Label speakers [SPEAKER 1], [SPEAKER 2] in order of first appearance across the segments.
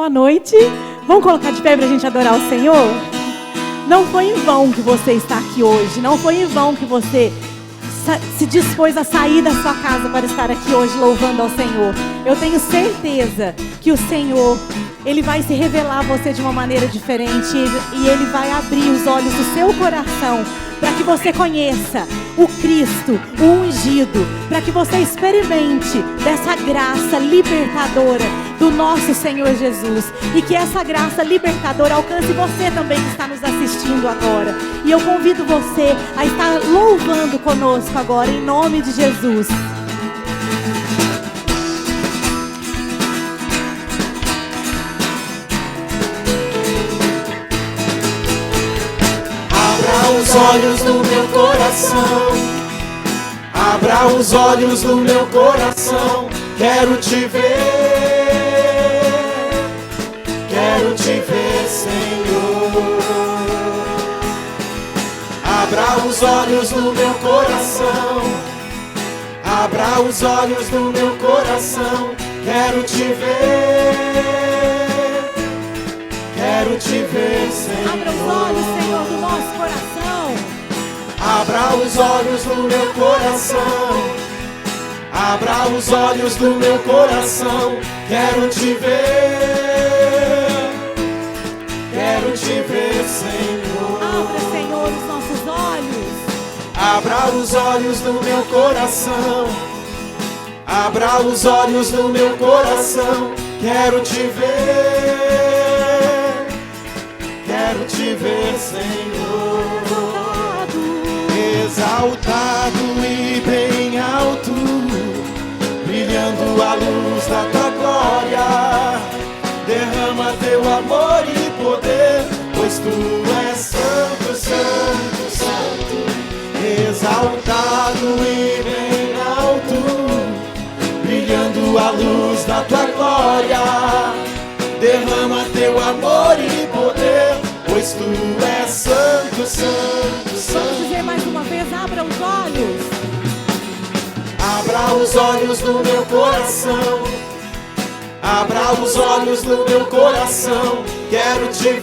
[SPEAKER 1] boa noite. Vamos colocar de pé para a gente adorar o Senhor? Não foi em vão que você está aqui hoje. Não foi em vão que você se dispôs a sair da sua casa para estar aqui hoje louvando ao Senhor. Eu tenho certeza que o Senhor, Ele vai se revelar a você de uma maneira diferente e Ele vai abrir os olhos do seu coração para que você conheça o Cristo, o ungido, para que você experimente dessa graça libertadora do nosso Senhor Jesus e que essa graça libertadora alcance você também que está nos assistindo agora. E eu convido você a estar louvando conosco agora, em nome de Jesus.
[SPEAKER 2] Os olhos do meu coração, abra os olhos do meu coração, quero te ver, Senhor. Abra os olhos do meu coração, abra os olhos do meu coração, quero te ver, Senhor.
[SPEAKER 1] Abra os olhos, Senhor, do nosso coração.
[SPEAKER 2] Abra os olhos do meu coração, abra os olhos do meu coração, quero te ver, Senhor.
[SPEAKER 1] Abra, Senhor, os nossos olhos.
[SPEAKER 2] Abra os olhos do meu coração, abra os olhos do meu coração, quero te ver, Senhor. Exaltado e bem alto, brilhando a luz da tua glória, derrama teu amor e poder, pois tu és santo, santo, santo. Exaltado e bem alto, brilhando a luz da tua glória, derrama teu amor e poder, pois tu és santo, santo, santo.
[SPEAKER 1] Vamos dizer mais uma vez, abra os olhos.
[SPEAKER 2] Abra os olhos do meu coração, abra os olhos do meu coração, quero te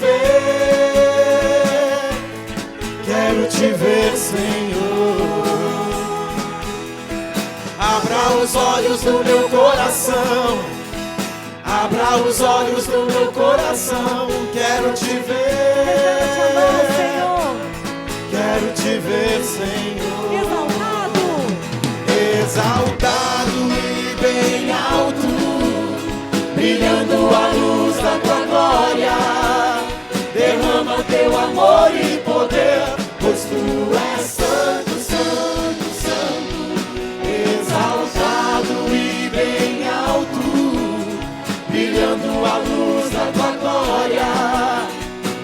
[SPEAKER 2] ver, Senhor. Abra os olhos do meu coração, abra os olhos do meu coração, quero te ver, Senhor. Exaltado e bem alto, brilhando a luz da tua glória, derrama teu amor e poder, pois tu és santo, santo, santo. Exaltado e bem alto, brilhando a luz da tua glória,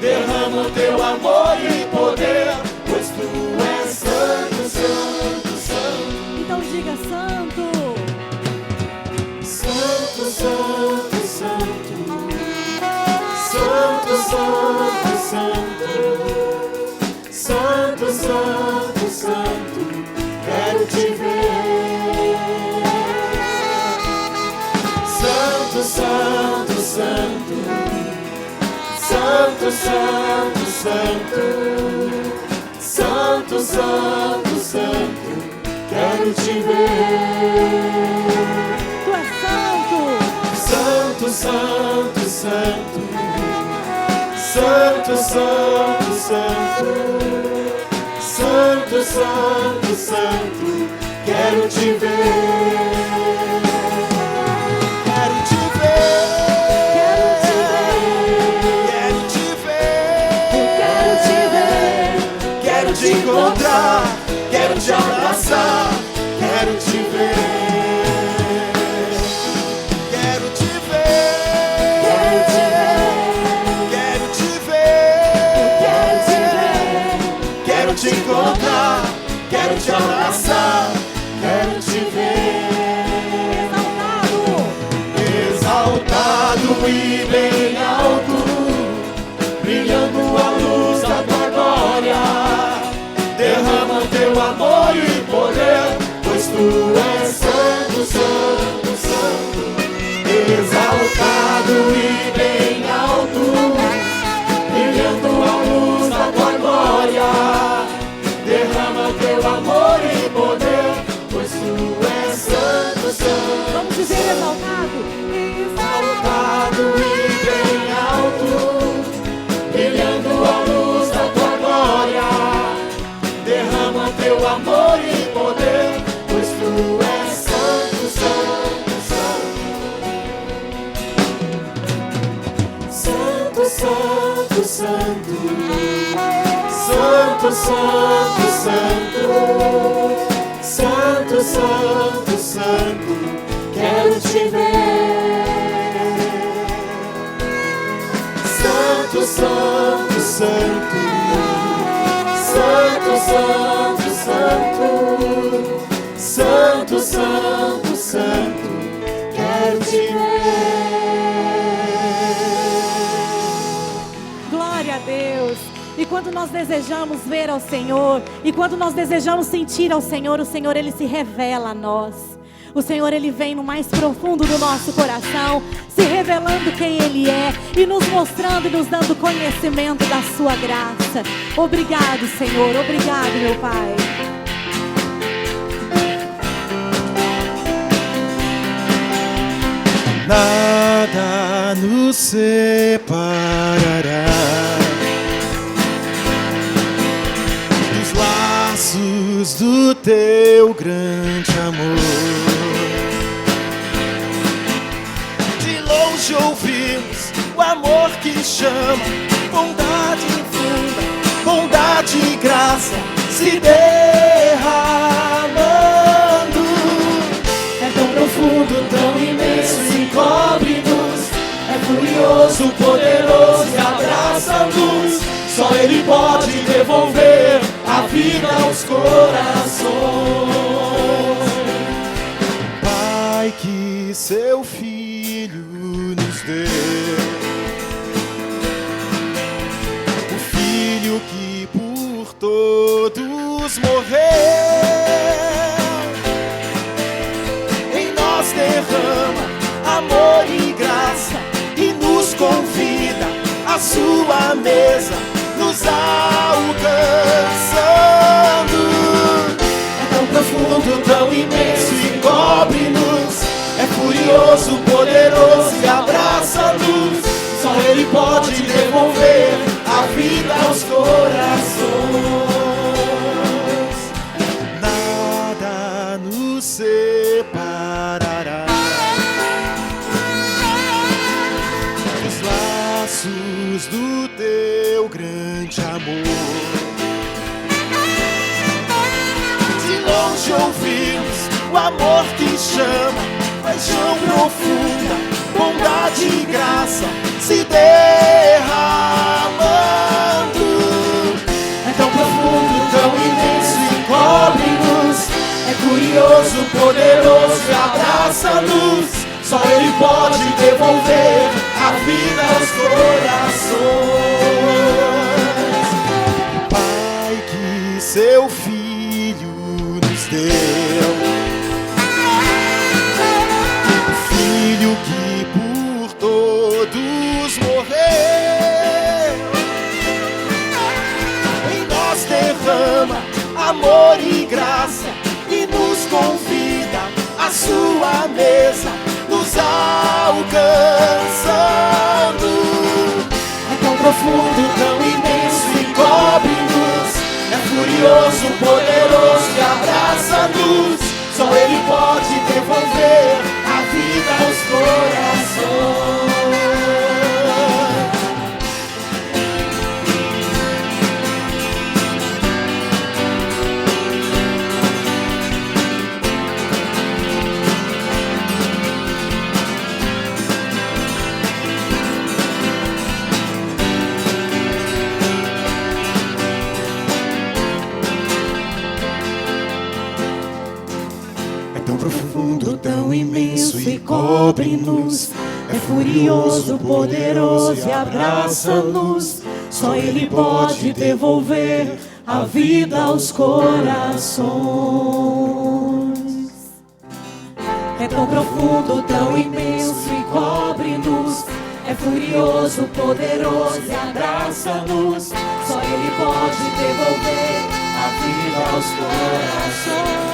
[SPEAKER 2] derrama teu amor e poder, pois tu és santo, santo, santo.
[SPEAKER 1] Então diga santo.
[SPEAKER 2] Santo, santo, santo. Santo, santo, santo. Santo, santo, santo. Quero te ver. Santo, santo, santo. Santo, santo, santo. Santo, santo, santo. Quero te ver.
[SPEAKER 1] Tu és santo.
[SPEAKER 2] Santo, santo, santo. Santo, santo, santo. Santo, santo, santo. Quero te ver. Quero te ver. Quero te ver. Quero te encontrar. Quero te abraçar. Quero te ver. Quero te ver. Quero te ver. Quero te encontrar. Quero te abraçar. Quero te ver. Exaltado e bem alto, brilhando a luz da tua glória, derrama teu amor e poder, pois tu és santo, santo, santo. Exaltado e bem Santo, Santo, Santo, Santo, Santo, Santo, Santo, Santo, quero te ver. Santo, Santo, Santo, Santo, Santo, Santo, Santo, Santo, Santo, quero te ver.
[SPEAKER 1] Glória a Deus. E quando nós desejamos ver ao Senhor, e quando nós desejamos sentir ao Senhor, o Senhor, Ele se revela a nós. O Senhor, Ele vem no mais profundo do nosso coração, se revelando quem Ele é e nos mostrando e nos dando conhecimento da sua graça. Obrigado, Senhor. Obrigado, meu Pai.
[SPEAKER 2] Nada nos separará dos laços do teu grande amor. De longe ouvimos o amor que chama, bondade infunda, bondade e graça se derramando. É tão profundo, tão imenso, encobre-nos. É furioso, poderoso e abraça-nos. Só Ele pode devolver a vida aos corações. Pai que seu Filho nos deu, o Filho que por todos morreu, derrama amor e graça e nos convida à sua mesa, nos alcançando. É tão profundo, tão imenso, encobre-nos. É furioso, poderoso e abraça-nos. Só Ele pode devolver a vida aos corações. Nada nos separará dos laços do teu grande amor. De longe ouvimos o amor que chama, paixão profunda, bondade e graça se derramando. É tão profundo, tão imenso, encobre-nos. É curioso, poderoso e abraça-nos. Só Ele pode devolver a vida aos corações. Pai que seu Filho nos deu, o Filho que por todos morreu, em nós derrama amor e graça e nos convida à sua mesa, nos alcançando. É tão profundo, tão imenso, encobre-nos. É furioso, poderoso e abraça-nos. Só Ele pode devolver a vida aos corações. Tão imenso e cobre-nos. É furioso, poderoso e abraça-nos. Só Ele pode devolver a vida aos corações. É tão profundo, tão imenso e cobre-nos. É furioso, poderoso e abraça-nos. Só Ele pode devolver a vida aos corações.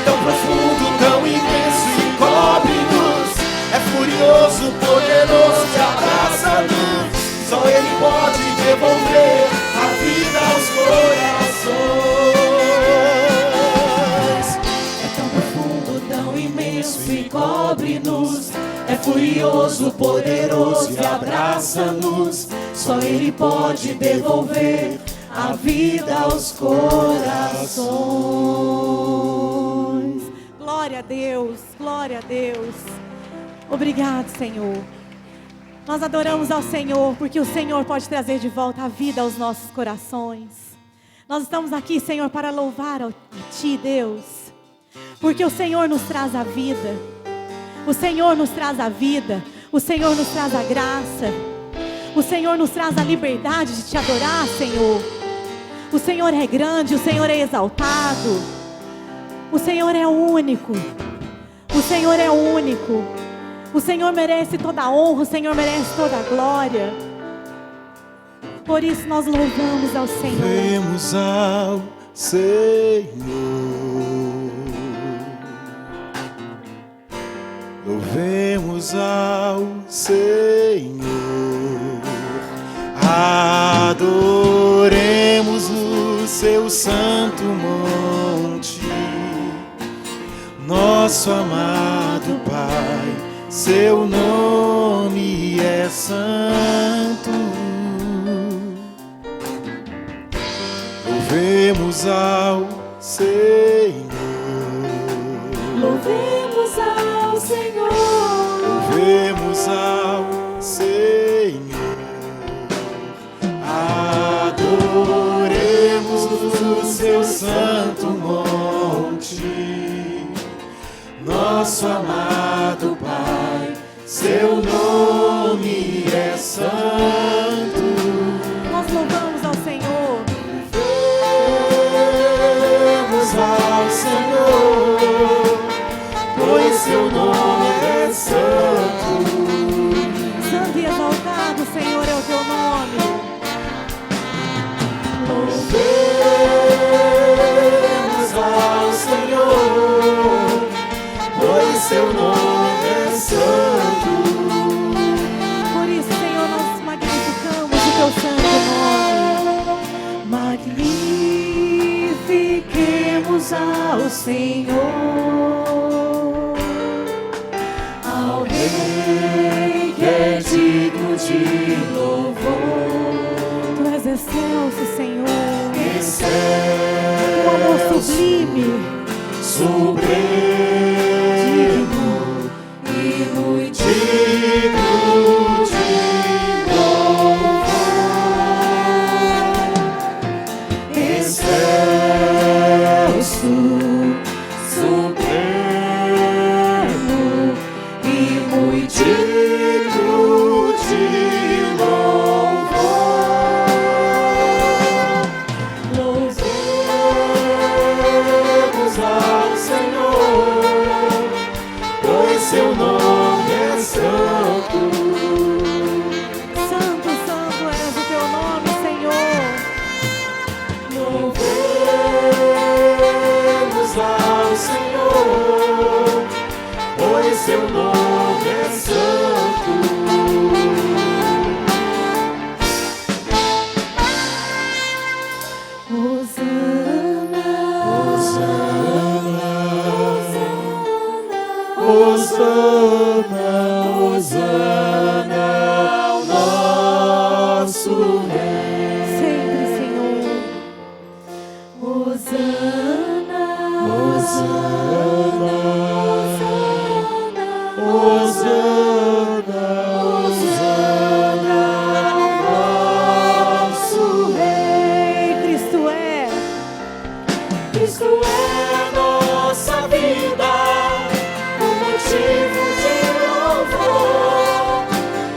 [SPEAKER 2] Tão profundo, tão imenso, encobre-nos. É furioso, poderoso e abraça-nos. Só Ele pode devolver a vida aos corações. É tão profundo, tão imenso, encobre-nos. É furioso, poderoso e abraça-nos. Só Ele pode devolver a vida aos corações.
[SPEAKER 1] Glória a Deus, glória a Deus. Obrigado, Senhor. Nós adoramos ao Senhor, porque o Senhor pode trazer de volta a vida aos nossos corações. Nós estamos aqui, Senhor, para louvar a Ti, Deus, porque o Senhor nos traz a vida. O Senhor nos traz a vida. O Senhor nos traz a graça. O Senhor nos traz a liberdade de Te adorar, Senhor. O Senhor é grande, o Senhor é exaltado. O Senhor é único. O Senhor é único. O Senhor merece toda a honra, o Senhor merece toda a glória. Por isso nós louvamos ao Senhor.
[SPEAKER 2] Louvemos ao Senhor. Louvemos ao Senhor. Adoremos no seu santo monte, nosso amado Pai. Seu nome é santo. Louvemos ao Senhor.
[SPEAKER 1] Louvemos ao Senhor.
[SPEAKER 2] Louvemos ao Senhor. Adoremos o seu santo monte, nosso amado Pai. Seu nome é santo.
[SPEAKER 1] Nós louvamos ao Senhor.
[SPEAKER 2] Louvemos ao Senhor, pois seu nome é santo.
[SPEAKER 1] Santo e exaltado, Senhor, é o Teu nome.
[SPEAKER 2] Louvemos ao Senhor, pois seu nome é santo.
[SPEAKER 1] Por isso, Senhor, nós magnificamos o Teu santo nome.
[SPEAKER 3] Magnifiquemos ao Senhor, ao Rei que é digno de louvor.
[SPEAKER 1] Tu és excelso, Senhor.
[SPEAKER 2] Excelso,
[SPEAKER 1] O amor sublime,
[SPEAKER 2] supremo
[SPEAKER 3] E muito
[SPEAKER 2] digno de louvor. Excelso,
[SPEAKER 3] supremo e muito
[SPEAKER 2] digno de louvor. Louvemos ao Senhor, pois seu nome é santo.
[SPEAKER 1] santo, santo és o Teu nome, Senhor.
[SPEAKER 2] Louvemos ao Senhor, pois seu nome é santo. Hosana, Hosana ao nosso Rei.
[SPEAKER 1] Sempre, Senhor.
[SPEAKER 3] Hosana,
[SPEAKER 2] Hosana, Hosana, Hosana ao nosso Rei.
[SPEAKER 1] Cristo é.
[SPEAKER 2] Cristo é nossa vida, motivo de louvor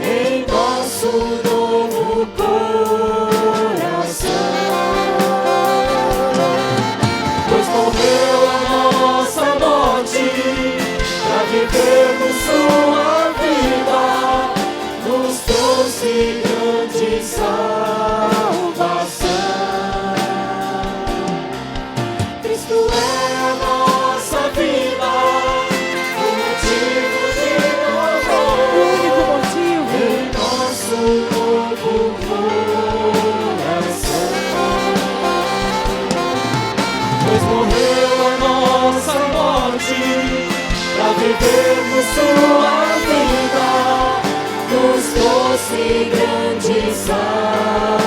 [SPEAKER 2] em nosso novo coração. Pois morreu a nossa morte para vivermos sua vida, nos trouxe grande salvação. Cristo é a nossa vida,
[SPEAKER 1] O único motivo.
[SPEAKER 2] em nosso novo coração. Pois morreu a nossa morte para vivermos sua vida,
[SPEAKER 3] merece grande salvação.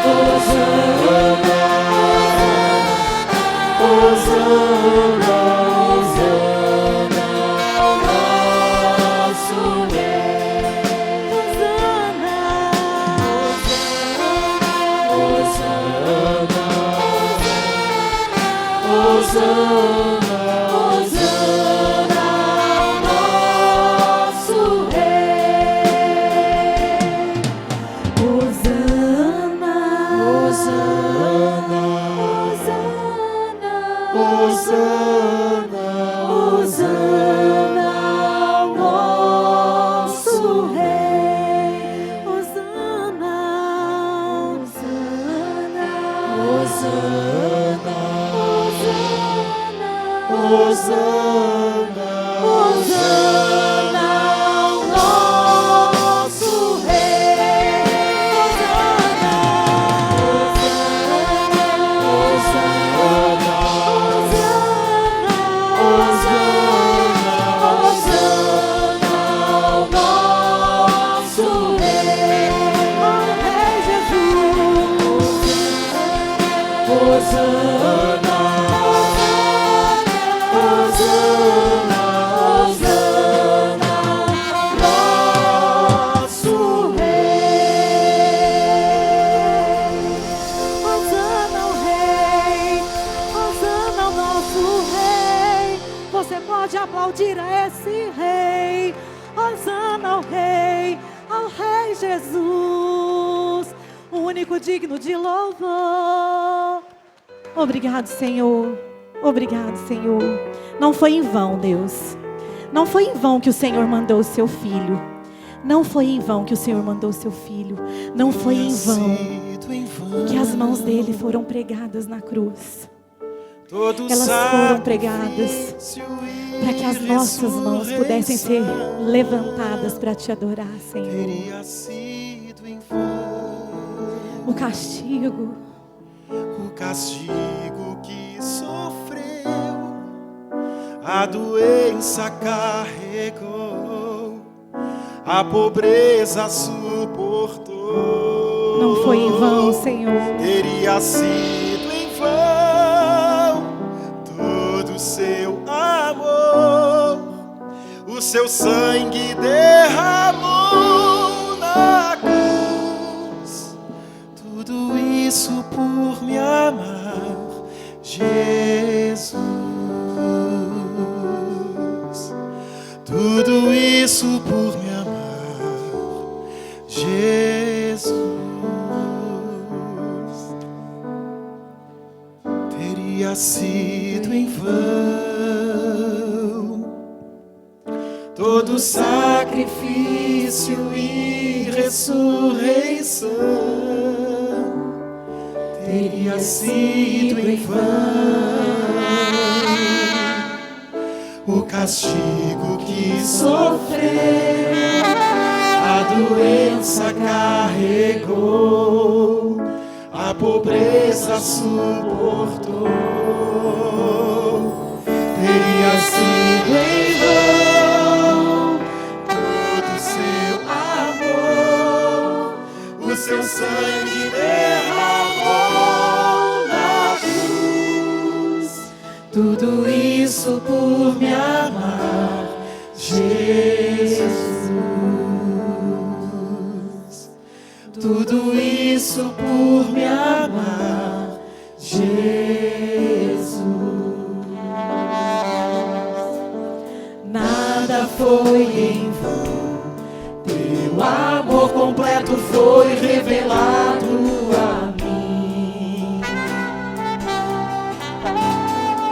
[SPEAKER 3] Hosana, Hosana, ao nosso Rei. Hosana, Hosana, Hosana, ao nosso Rei. Hosana, Hosana,
[SPEAKER 2] Hosana,
[SPEAKER 3] Hosana ao nosso Rei.
[SPEAKER 1] Hosana,
[SPEAKER 3] Hosana, Hosana,
[SPEAKER 2] Hosana,
[SPEAKER 3] Hosana ao nosso Rei. Hosana, Hosana, Hosana, nosso Rei.
[SPEAKER 1] Hosana ao Rei, Hosana ao nosso Rei. Você pode aplaudir a esse Rei. Hosana ao Rei Jesus, o único digno de louvor. Obrigado, Senhor. Obrigado, Senhor. Não foi em vão, Deus. Não foi em vão que o Senhor mandou o seu filho. Não foi em vão que o Senhor mandou o seu filho. Não foi em vão que as mãos dele foram pregadas na cruz. Elas foram pregadas para que as nossas mãos pudessem ser levantadas para te adorar, Senhor. O castigo
[SPEAKER 2] que sofreu, a doença carregou, a pobreza suportou.
[SPEAKER 1] Não foi em vão, Senhor.
[SPEAKER 2] Teria sido em vão todo o seu amor, o seu sangue derramou na cruz. Tudo isso por me amar, Jesus. Tudo isso por me amar, Jesus. Teria sido em vão todo sacrifício e ressurreição. Teria sido em vão o castigo que sofreu, a doença carregou, a pobreza suportou. Teria sido em vão todo o seu amor, o seu sangue derramou na cruz. Tudo isso por me amar, Jesus. Tudo isso por me amar, Jesus. Nada foi em vão, teu amor completo foi revelado a mim.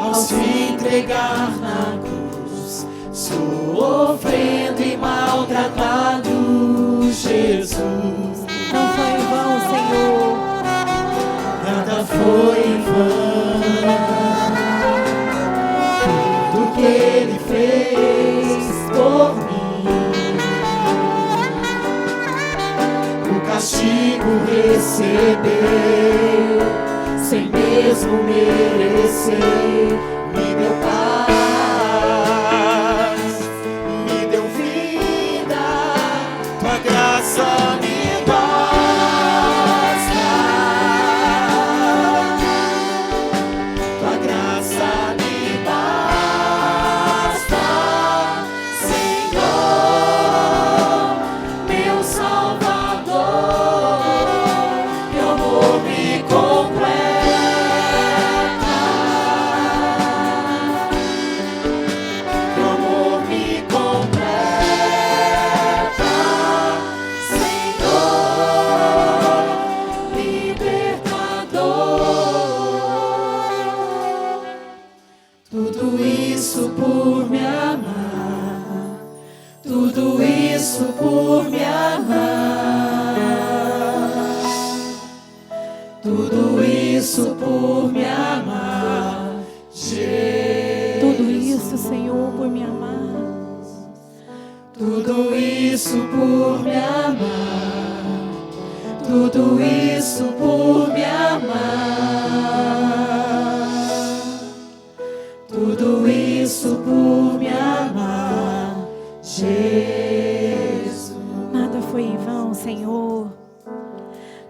[SPEAKER 2] Ao se entregar na cruz, sofrendo e maltratado, Jesus.
[SPEAKER 1] Não foi em vão, Senhor.
[SPEAKER 2] Nada foi em vão. Tudo que Ele fez por mim, o castigo recebeu, sem mesmo merecer, me deu paz.
[SPEAKER 3] Tudo isso por me amar, tudo isso por me amar, tudo isso por me amar, Jesus.
[SPEAKER 1] Tudo isso, Senhor, por me amar.
[SPEAKER 3] Tudo isso por me amar, tudo isso por me amar, tudo isso por me amar, Jesus.
[SPEAKER 1] Nada foi em vão, Senhor.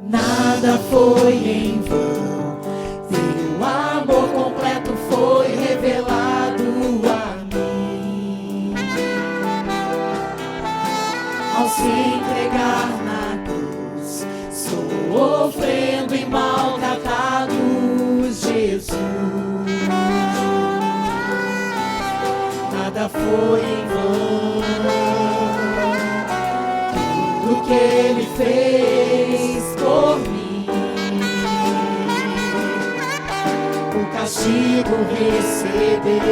[SPEAKER 3] Nada foi em vão, teu amor completo foi revelado a mim. Ao se entregar na cruz, sofrendo e maltratado, Jesus. Nada foi em vão, tudo que Ele fez por mim. O castigo recebeu,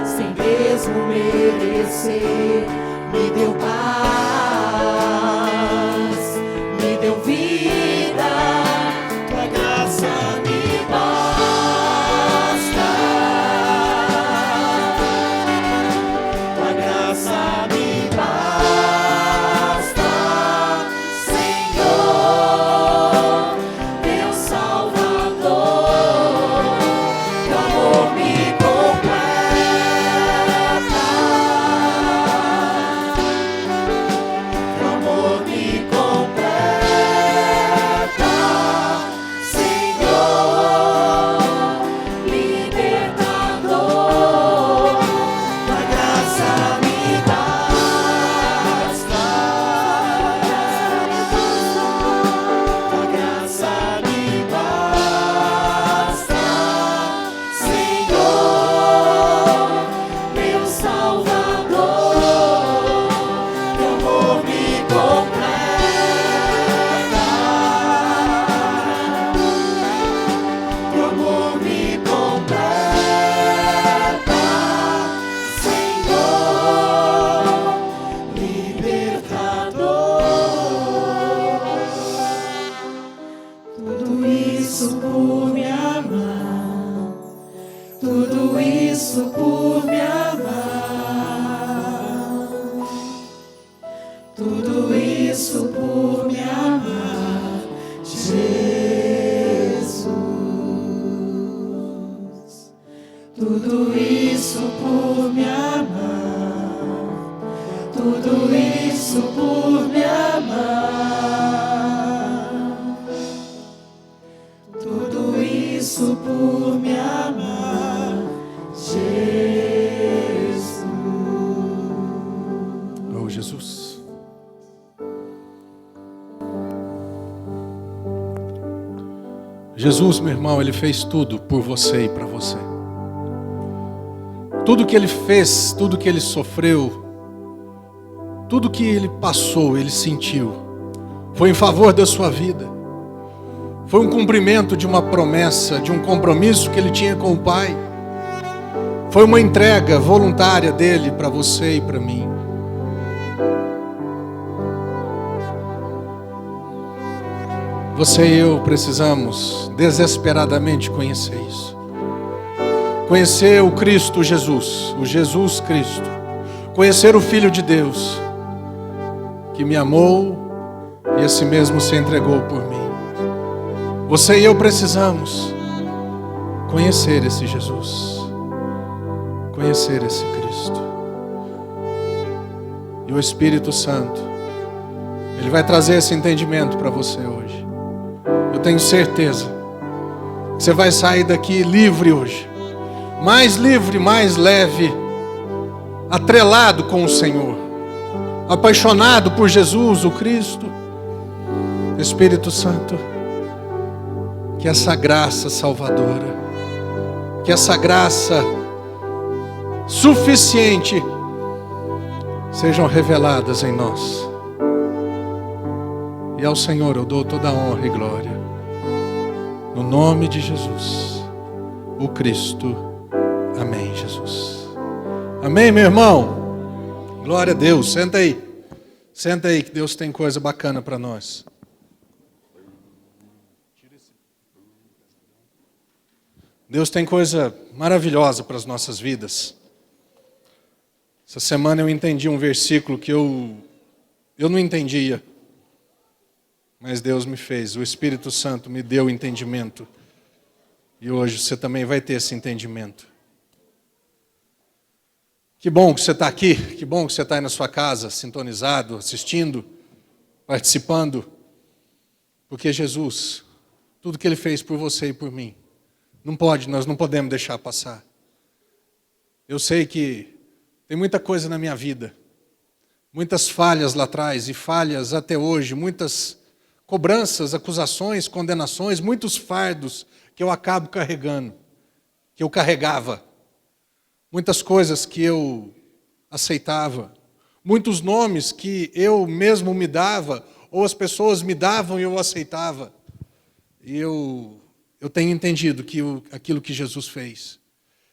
[SPEAKER 3] sem mesmo merecer. Me deu paz, me deu vida, tua graça me basta, tua graça me basta, Senhor, meu Salvador, teu amor me completa. Teu amor me completa, Senhor, libertador, tua graça me basta, tua graça me basta, Senhor, meu Salvador, teu amor me completa, teu amor me completa, Senhor, libertador. Tudo isso por me amar, tudo isso por me amar, tudo isso por me amar, Jesus. Tudo isso por me amar, tudo isso por me amar, tudo isso por me amar, Jesus.
[SPEAKER 4] Oh, Jesus. Jesus, meu irmão, Ele fez tudo por você e para você. Tudo que Ele fez, tudo que Ele sofreu, tudo que Ele passou, Ele sentiu, foi em favor da sua vida. Foi um cumprimento de uma promessa, de um compromisso que Ele tinha com o Pai. Foi uma entrega voluntária dEle para você e para mim. Você e eu precisamos desesperadamente conhecer isso. Conhecer o Cristo Jesus, o Jesus Cristo. Conhecer o Filho de Deus, que me amou e a si mesmo se entregou por mim. Você e eu precisamos conhecer esse Jesus, conhecer esse Cristo. E o Espírito Santo, Ele vai trazer esse entendimento para você hoje. Eu tenho certeza que você vai sair daqui livre hoje. Mais livre, mais leve, atrelado com o Senhor, apaixonado por Jesus, o Cristo. Espírito Santo, que essa graça salvadora, que essa graça suficiente sejam reveladas em nós. E ao Senhor eu dou toda a honra e glória, no nome de Jesus, o Cristo, Amém, meu irmão? Glória a Deus. Senta aí. Senta aí que Deus tem coisa bacana para nós. Deus tem coisa maravilhosa para as nossas vidas. Essa semana eu entendi um versículo que eu não entendia. Mas Deus me fez, o Espírito Santo me deu entendimento. E hoje você também vai ter esse entendimento. Que bom que você está aqui, que bom que você está aí na sua casa, sintonizado, assistindo, participando. Porque Jesus, tudo que Ele fez por você e por mim, nós não podemos deixar passar. Eu sei que tem muita coisa na minha vida, muitas falhas lá atrás e falhas até hoje, muitas cobranças, acusações, condenações, muitos fardos que eu acabo carregando, que eu carregava. Muitas coisas que eu aceitava, muitos nomes que eu mesmo me dava, ou as pessoas me davam e eu aceitava. E eu tenho entendido aquilo que Jesus fez.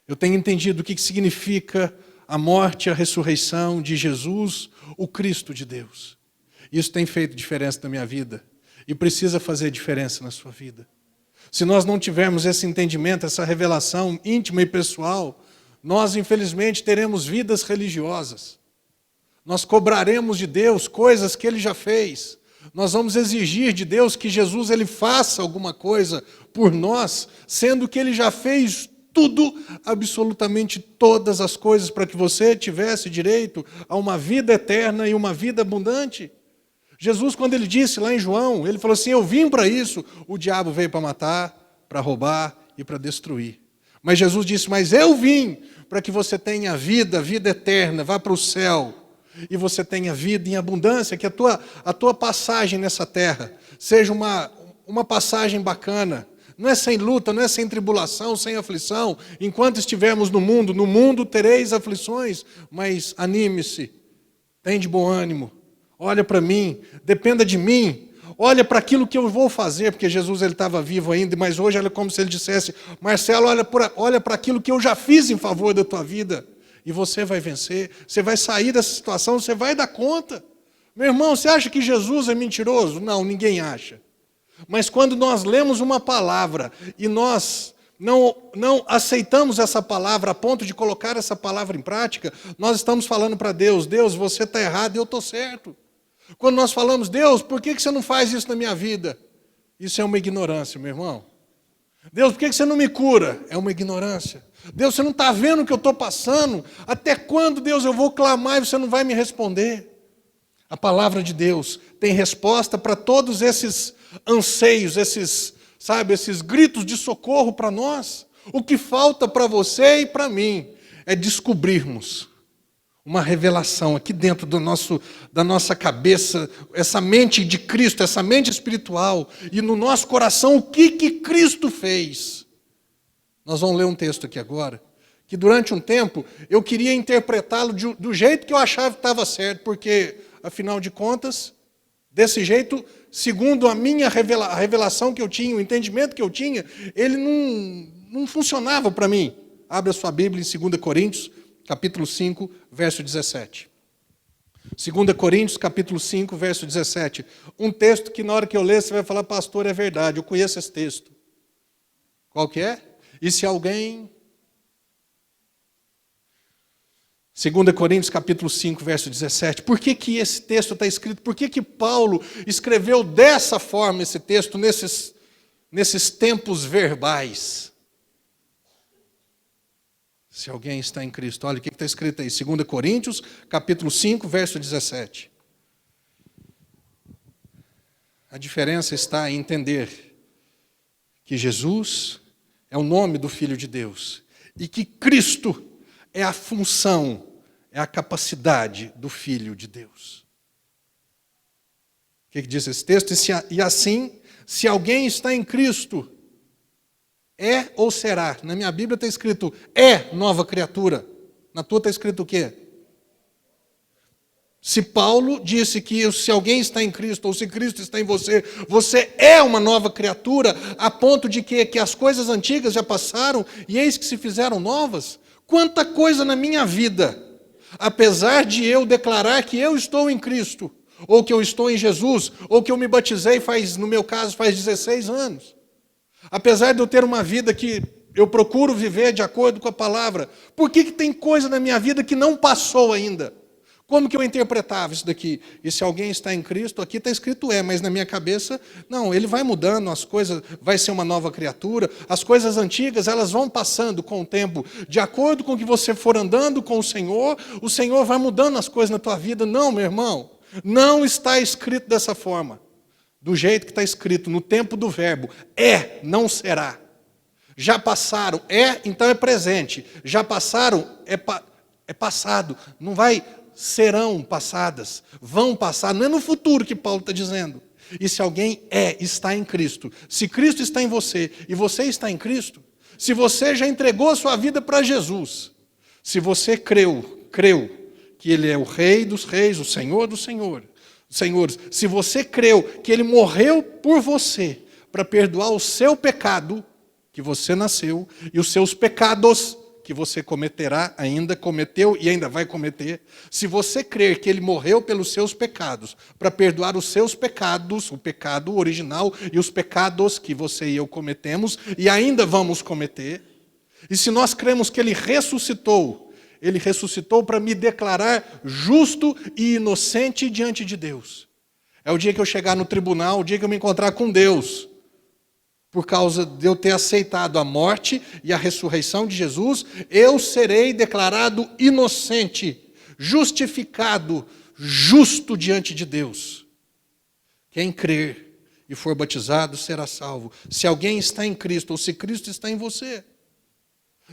[SPEAKER 4] Eu tenho entendido o que significa a morte e a ressurreição de Jesus, o Cristo de Deus. Isso tem feito diferença na minha vida e precisa fazer diferença na sua vida. Se nós não tivermos esse entendimento, essa revelação íntima e pessoal, nós, infelizmente, teremos vidas religiosas. Nós cobraremos de Deus coisas que Ele já fez. Nós vamos exigir de Deus que Jesus Ele faça alguma coisa por nós, sendo que Ele já fez tudo, absolutamente todas as coisas, para que você tivesse direito a uma vida eterna e uma vida abundante. Jesus, quando Ele disse lá em João, Ele falou assim, eu vim para isso. O diabo veio para matar, para roubar e para destruir. Mas Jesus disse, mas eu vim para que você tenha vida eterna, vá para o céu, e você tenha vida em abundância, que a tua passagem nessa terra seja uma passagem bacana. Não é sem luta, não é sem tribulação, sem aflição. Enquanto estivermos no mundo tereis aflições, mas anime-se, tem de bom ânimo, olha para mim, dependa de mim. Olha para aquilo que eu vou fazer, porque Jesus ele estava vivo ainda, mas hoje é como se ele dissesse, Marcelo, olha para aquilo que eu já fiz em favor da tua vida, e você vai vencer, você vai sair dessa situação, você vai dar conta. Meu irmão, você acha que Jesus é mentiroso? Não, ninguém acha. Mas quando nós lemos uma palavra, e nós não aceitamos essa palavra a ponto de colocar essa palavra em prática, nós estamos falando para Deus, Deus, você está errado e eu estou certo. Quando nós falamos, Deus, por que você não faz isso na minha vida? Isso é uma ignorância, meu irmão. Deus, por que você não me cura? É uma ignorância. Deus, você não está vendo o que eu estou passando? Até quando, Deus, eu vou clamar e você não vai me responder? A palavra de Deus tem resposta para todos esses anseios, esses gritos de socorro para nós. O que falta para você e para mim é descobrirmos uma revelação aqui dentro da nossa cabeça, essa mente de Cristo, essa mente espiritual, e no nosso coração o que Cristo fez. Nós vamos ler um texto aqui agora, que durante um tempo eu queria interpretá-lo do jeito que eu achava que estava certo, porque, afinal de contas, desse jeito, segundo a minha revelação que eu tinha, o entendimento que eu tinha, ele não funcionava para mim. Abra sua Bíblia em 2 Coríntios, capítulo 5, verso 17. 2 Coríntios, capítulo 5, verso 17. Um texto que na hora que eu ler, você vai falar, pastor, é verdade, eu conheço esse texto. Qual que é? E se alguém... 2 Coríntios, capítulo 5, verso 17. Por que esse texto está escrito? Por que Paulo escreveu dessa forma esse texto, nesses tempos verbais? Se alguém está em Cristo. Olha o que está escrito aí. 2 Coríntios, capítulo 5, verso 17. A diferença está em entender que Jesus é o nome do Filho de Deus e que Cristo é a função, é a capacidade do Filho de Deus. O que diz esse texto? E assim, se alguém está em Cristo, é ou será? Na minha Bíblia está escrito, é nova criatura. Na tua está escrito o quê? Se Paulo disse que se alguém está em Cristo, ou se Cristo está em você, você é uma nova criatura, a ponto de que as coisas antigas já passaram, e eis que se fizeram novas. Quanta coisa na minha vida Apesar de eu declarar que eu estou em Cristo, ou que eu estou em Jesus, ou que eu me batizei no meu caso, faz 16 anos. Apesar de eu ter uma vida que eu procuro viver de acordo com a palavra, por que tem coisa na minha vida que não passou ainda? Como que eu interpretava isso daqui? E se alguém está em Cristo, aqui está escrito mas na minha cabeça, não, ele vai mudando, as coisas, vai ser uma nova criatura, as coisas antigas, elas vão passando com o tempo, de acordo com o que você for andando com o Senhor vai mudando as coisas na tua vida. Não, meu irmão, não está escrito dessa forma, do jeito que está escrito, no tempo do verbo, não será. Já passaram, então é presente, já passaram, é passado, não vai... serão passadas, vão passar, não é no futuro que Paulo está dizendo. E se alguém está em Cristo, se Cristo está em você e você está em Cristo, se você já entregou a sua vida para Jesus, se você creu que Ele é o Rei dos Reis, o Senhor dos Senhores, se você creu que Ele morreu por você para perdoar o seu pecado, que você nasceu, e os seus pecados que você cometerá, ainda cometeu e ainda vai cometer, se você crer que Ele morreu pelos seus pecados, para perdoar os seus pecados, o pecado original e os pecados que você e eu cometemos e ainda vamos cometer, e se nós cremos que Ele ressuscitou para me declarar justo e inocente diante de Deus. É o dia que eu chegar no tribunal, o dia que eu me encontrar com Deus, por causa de eu ter aceitado a morte e a ressurreição de Jesus, eu serei declarado inocente, justificado, justo diante de Deus. Quem crer e for batizado será salvo. Se alguém está em Cristo, ou se Cristo está em você.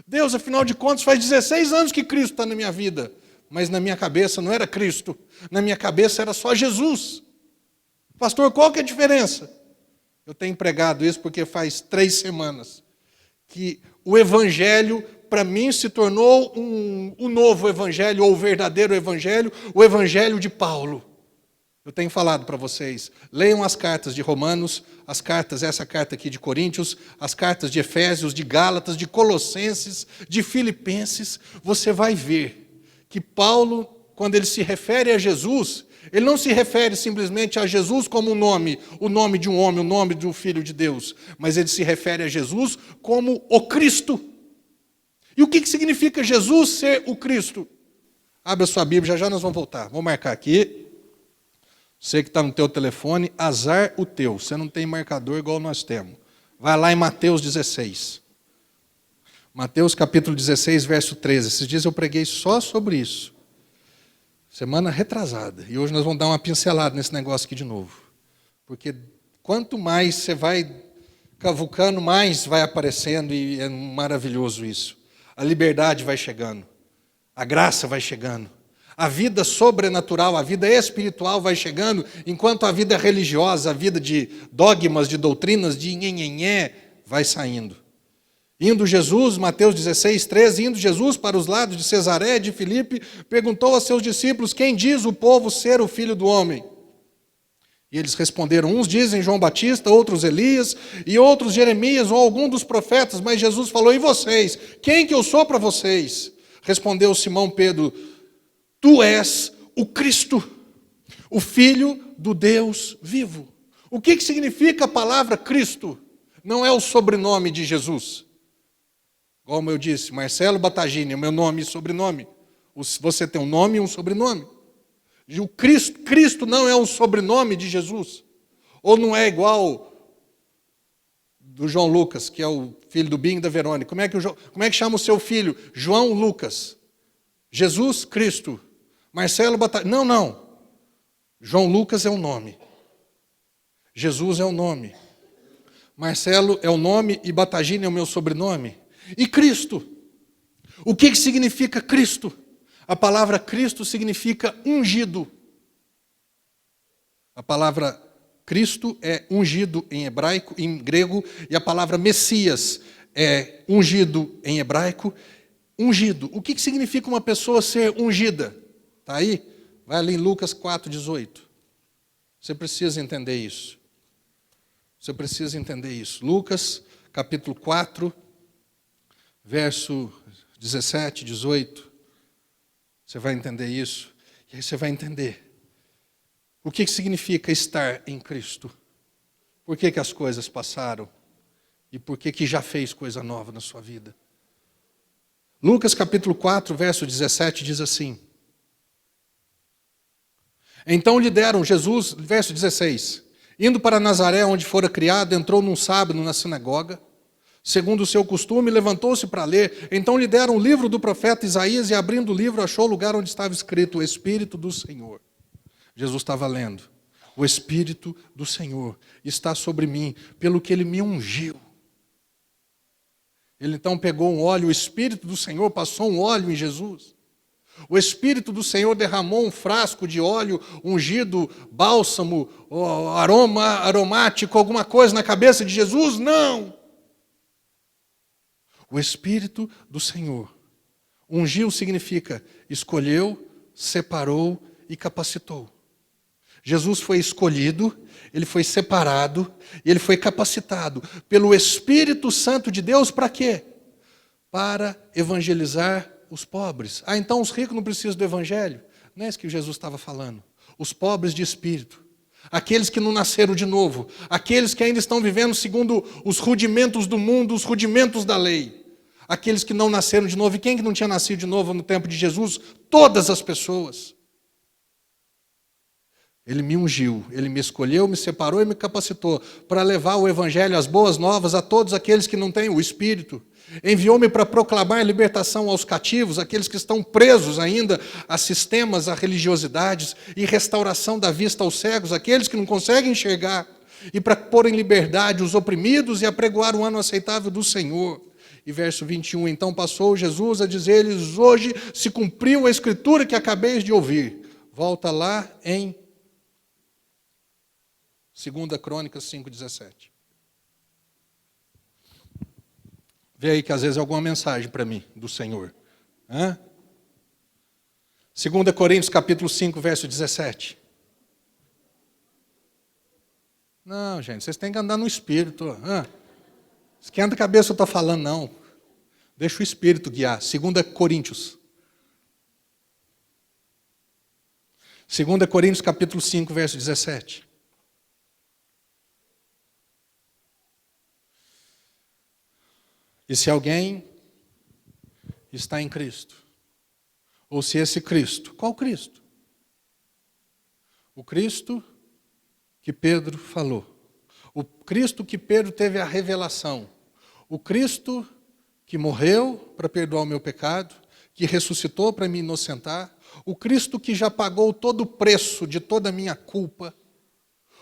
[SPEAKER 4] Deus, afinal de contas, faz 16 anos que Cristo está na minha vida, mas na minha cabeça não era Cristo, na minha cabeça era só Jesus. Pastor, qual que é a diferença? Eu tenho pregado isso porque faz 3 semanas que o Evangelho, para mim, se tornou um novo Evangelho, ou o verdadeiro Evangelho, o Evangelho de Paulo. Eu tenho falado para vocês, leiam as cartas de Romanos, essa carta aqui de Coríntios, as cartas de Efésios, de Gálatas, de Colossenses, de Filipenses, você vai ver que Paulo, quando ele se refere a Jesus, ele não se refere simplesmente a Jesus como o nome de um homem, o nome de um filho de Deus, mas ele se refere a Jesus como o Cristo. E o que significa Jesus ser o Cristo? Abra sua Bíblia, já nós vamos voltar. Vou marcar aqui. Você que está no teu telefone, azar o teu. Você não tem marcador igual nós temos. Vai lá em Mateus 16. Mateus capítulo 16, verso 13. Esses dias eu preguei só sobre isso. Semana retrasada. E hoje nós vamos dar uma pincelada nesse negócio aqui de novo. Porque quanto mais você vai cavucando, mais vai aparecendo, e é maravilhoso isso. A liberdade vai chegando. A graça vai chegando. A vida sobrenatural, a vida espiritual vai chegando, enquanto a vida religiosa, a vida de dogmas, de doutrinas, de nhenhenhé, vai saindo. Indo Jesus, Mateus 16, 13, indo Jesus para os lados de Cesaré de Filipe, perguntou a seus discípulos, quem diz o povo ser o Filho do Homem? E eles responderam, uns dizem João Batista, outros Elias, e outros Jeremias, ou algum dos profetas, mas Jesus falou, e vocês? Quem que eu sou para vocês? Respondeu Simão Pedro, tu és o Cristo, o Filho do Deus vivo. O que significa a palavra Cristo? Não é o sobrenome de Jesus. Como eu disse, Marcelo Batagini é o meu nome e sobrenome. Você tem um nome e um sobrenome. E o Cristo não é um sobrenome de Jesus. Ou não é igual do João Lucas, que é o filho do Binho e da Verônica. Como é que chama o seu filho? João Lucas. Jesus Cristo. Marcelo Batagini. Não. João Lucas é o nome. Jesus é o nome. Marcelo é o nome e Batagini é o meu sobrenome. E Cristo? O que significa Cristo? A palavra Cristo significa ungido. A palavra Cristo é ungido em hebraico, em grego, e a palavra Messias é ungido em hebraico. Ungido. O que significa uma pessoa ser ungida? Está aí? Vai ali em Lucas 4,18. Você precisa entender isso. Você precisa entender isso. Lucas, capítulo 4, verso 17, 18. Você vai entender isso, e aí você vai entender o que significa estar em Cristo. Por que as coisas passaram e por que já fez coisa nova na sua vida. Lucas capítulo 4, verso 17 diz assim: então lhe deram Jesus, verso 16, indo para Nazaré, onde fora criado, entrou num sábado na sinagoga, segundo o seu costume, levantou-se para ler. Então lhe deram o livro do profeta Isaías, e abrindo o livro, achou o lugar onde estava escrito: o Espírito do Senhor. Jesus estava lendo: o Espírito do Senhor está sobre mim, pelo que Ele me ungiu. Ele então pegou um óleo, o Espírito do Senhor passou um óleo em Jesus. O Espírito do Senhor derramou um frasco de óleo ungido, bálsamo, aromático, alguma coisa na cabeça de Jesus? Não! O Espírito do Senhor ungiu significa escolheu, separou e capacitou. Jesus foi escolhido, ele foi separado e ele foi capacitado pelo Espírito Santo de Deus para quê? Para evangelizar os pobres. Então os ricos não precisam do evangelho? Não é isso que Jesus estava falando. Os pobres de espírito, aqueles que não nasceram de novo, aqueles que ainda estão vivendo segundo os rudimentos do mundo, os rudimentos da lei, aqueles que não nasceram de novo. E quem que não tinha nascido de novo no tempo de Jesus? Todas as pessoas. Ele me ungiu, Ele me escolheu, me separou e me capacitou para levar o Evangelho, as boas novas, a todos aqueles que não têm o Espírito. Enviou-me para proclamar libertação aos cativos, aqueles que estão presos ainda a sistemas, a religiosidades, e restauração da vista aos cegos, aqueles que não conseguem enxergar, e para pôr em liberdade os oprimidos e apregoar o ano aceitável do Senhor. E verso 21, então passou Jesus a dizer-lhes: hoje se cumpriu a escritura que acabeis de ouvir. Volta lá em 2 Crônicas 5,17. Vê aí que às vezes é alguma mensagem para mim, do Senhor. 2 Coríntios capítulo 5, verso 17. Não, gente, vocês têm que andar no Espírito. Esquenta a cabeça, eu estou falando, não. Deixa o Espírito guiar. 2 Coríntios. 2 Coríntios capítulo 5, verso 17. E se alguém está em Cristo, ou se esse Cristo, qual Cristo? O Cristo que Pedro falou, o Cristo que Pedro teve a revelação, o Cristo que morreu para perdoar o meu pecado, que ressuscitou para me inocentar, o Cristo que já pagou todo o preço de toda a minha culpa,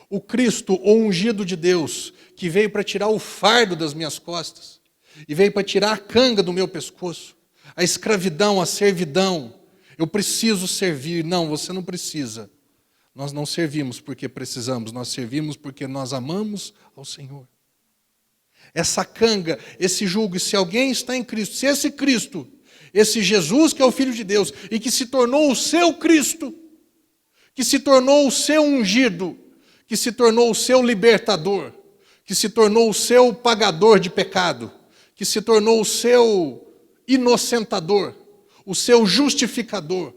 [SPEAKER 4] o Cristo, o ungido de Deus, que veio para tirar o fardo das minhas costas, e veio para tirar a canga do meu pescoço, a escravidão, a servidão. Eu preciso servir. Não, você não precisa. Nós não servimos porque precisamos, nós servimos porque nós amamos ao Senhor. Essa canga, esse jugo, e se alguém está em Cristo, se esse Cristo, esse Jesus que é o Filho de Deus, e que se tornou o seu Cristo, que se tornou o seu ungido, que se tornou o seu libertador, que se tornou o seu pagador de pecado, que se tornou o seu inocentador, o seu justificador,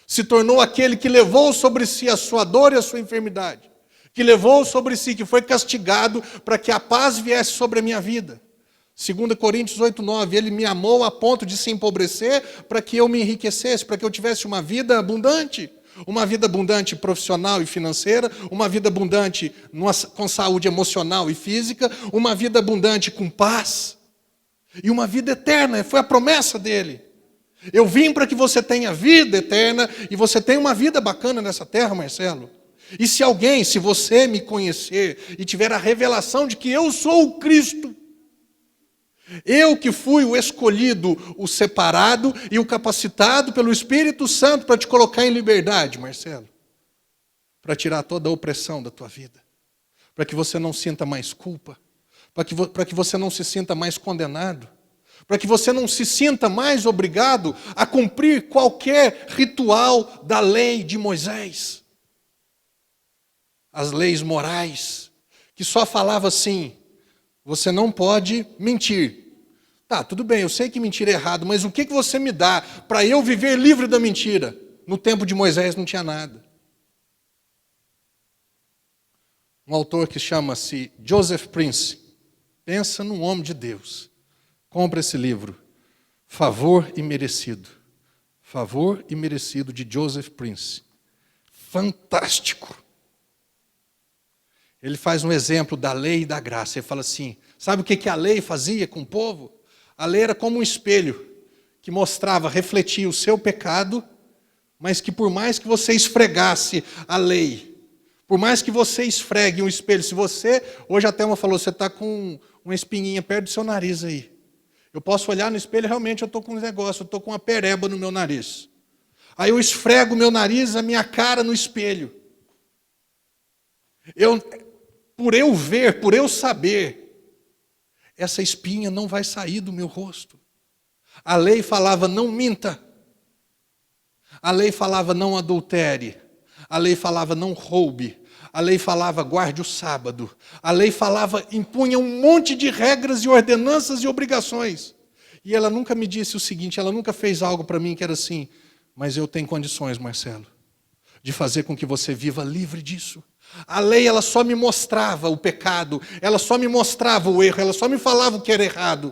[SPEAKER 4] se tornou aquele que levou sobre si a sua dor e a sua enfermidade, que levou sobre si, que foi castigado para que a paz viesse sobre a minha vida. 2 Coríntios 8, 9, ele me amou a ponto de se empobrecer para que eu me enriquecesse, para que eu tivesse uma vida abundante profissional e financeira, uma vida abundante com saúde emocional e física, uma vida abundante com paz, e uma vida eterna. Foi a promessa dele. Eu vim para que você tenha vida eterna e você tenha uma vida bacana nessa terra, Marcelo. E se você me conhecer e tiver a revelação de que eu sou o Cristo, eu que fui o escolhido, o separado e o capacitado pelo Espírito Santo para te colocar em liberdade, Marcelo, para tirar toda a opressão da tua vida, para que você não sinta mais culpa, para que você não se sinta mais condenado, para que você não se sinta mais obrigado a cumprir qualquer ritual da lei de Moisés. As leis morais, que só falava assim: você não pode mentir, Tá, tudo bem, eu sei que mentira é errado, mas o que você me dá para eu viver livre da mentira? No tempo de Moisés não tinha nada. Um autor que chama-se Joseph Prince, pensa num homem de Deus. Compra esse livro, Favor e Merecido. Favor e Merecido, de Joseph Prince. Fantástico. Ele faz um exemplo da lei e da graça. Ele fala assim, sabe o que a lei fazia com o povo? A lei era como um espelho que mostrava, refletia o seu pecado, mas que por mais que você esfregasse a lei, por mais que você esfregue um espelho, se você, hoje a Thelma falou, você está com uma espinhinha perto do seu nariz aí. Eu posso olhar no espelho, realmente eu estou com um negócio, eu estou com uma pereba no meu nariz. Aí eu esfrego o meu nariz, a minha cara no espelho. Por eu ver, por eu saber, essa espinha não vai sair do meu rosto. A lei falava, não minta. A lei falava, não adultere. A lei falava, não roube. A lei falava, guarde o sábado. A lei falava, impunha um monte de regras e ordenanças e obrigações. E ela nunca me disse o seguinte, ela nunca fez algo para mim que era assim, mas eu tenho condições, Marcelo, de fazer com que você viva livre disso. A lei, ela só me mostrava o pecado, ela só me mostrava o erro, ela só me falava o que era errado.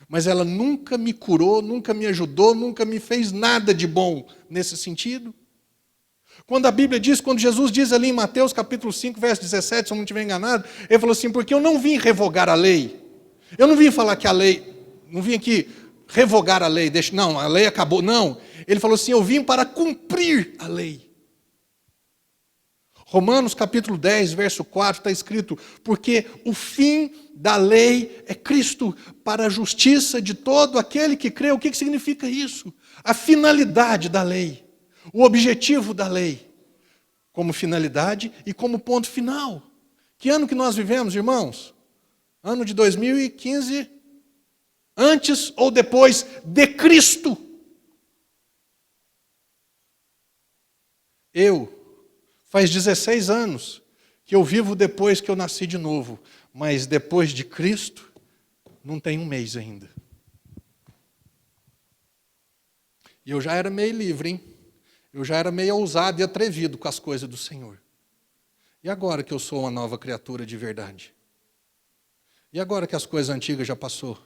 [SPEAKER 4] Mas ela nunca me curou, nunca me ajudou, nunca me fez nada de bom nesse sentido. Quando a Bíblia diz, quando Jesus diz ali em Mateus capítulo 5, verso 17, se eu não estiver enganado, ele falou assim, porque eu não vim revogar a lei. Eu não vim falar que a lei, não vim aqui revogar a lei, não, a lei acabou, não. Ele falou assim, eu vim para cumprir a lei. Romanos capítulo 10, verso 4, está escrito, porque o fim da lei é Cristo, para a justiça de todo aquele que crê. O que significa isso? A finalidade da lei, o objetivo da lei, como finalidade e como ponto final. Que ano que nós vivemos, irmãos? Ano de 2015, antes ou depois de Cristo. Faz 16 anos que eu vivo depois que eu nasci de novo, mas depois de Cristo, não tem um mês ainda. E eu já era meio livre, hein? Eu já era meio ousado e atrevido com as coisas do Senhor. E agora que eu sou uma nova criatura de verdade? E agora que as coisas antigas já passou?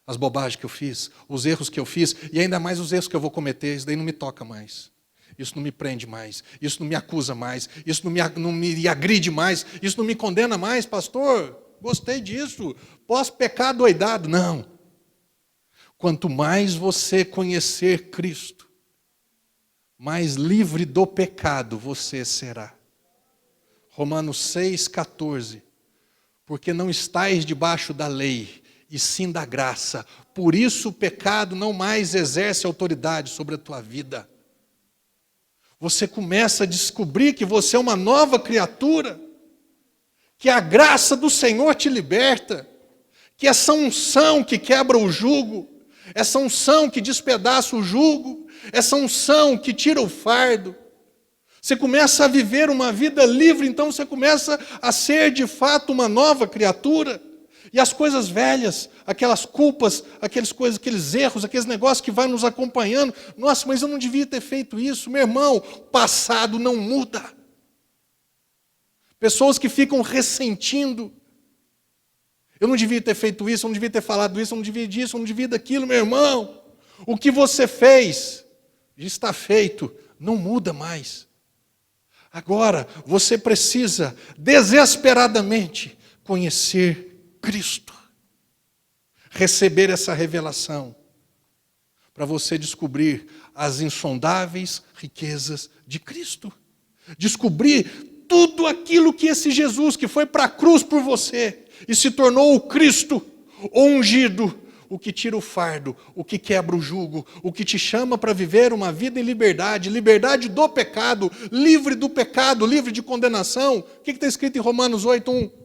[SPEAKER 4] As bobagens que eu fiz, os erros que eu fiz, e ainda mais os erros que eu vou cometer, isso daí não me toca mais. Isso não me prende mais, isso não me acusa mais, isso não me agride mais, isso não me condena mais, pastor, gostei disso, posso pecar doidado? Não. Quanto mais você conhecer Cristo, mais livre do pecado você será. Romanos 6,14, porque não estais debaixo da lei, e sim da graça, por isso o pecado não mais exerce autoridade sobre a tua vida. Você começa a descobrir que você é uma nova criatura, que a graça do Senhor te liberta, que essa unção que quebra o jugo, essa unção que despedaça o jugo, essa unção que tira o fardo, você começa a viver uma vida livre, então você começa a ser de fato uma nova criatura. E as coisas velhas, aquelas culpas, aqueles erros, aqueles negócios que vão nos acompanhando. Nossa, mas eu não devia ter feito isso. Meu irmão, passado não muda. Pessoas que ficam ressentindo. Eu não devia ter feito isso, eu não devia ter falado isso, eu não devia disso, eu não devia daquilo, meu irmão. O que você fez, já está feito, não muda mais. Agora, você precisa desesperadamente conhecer Cristo. Receber essa revelação para você descobrir as insondáveis riquezas de Cristo. Descobrir tudo aquilo que esse Jesus que foi para a cruz por você e se tornou o Cristo, o ungido, o que tira o fardo, o que quebra o jugo, o que te chama para viver uma vida em liberdade, liberdade do pecado, livre de condenação. O que está escrito em Romanos 8:1?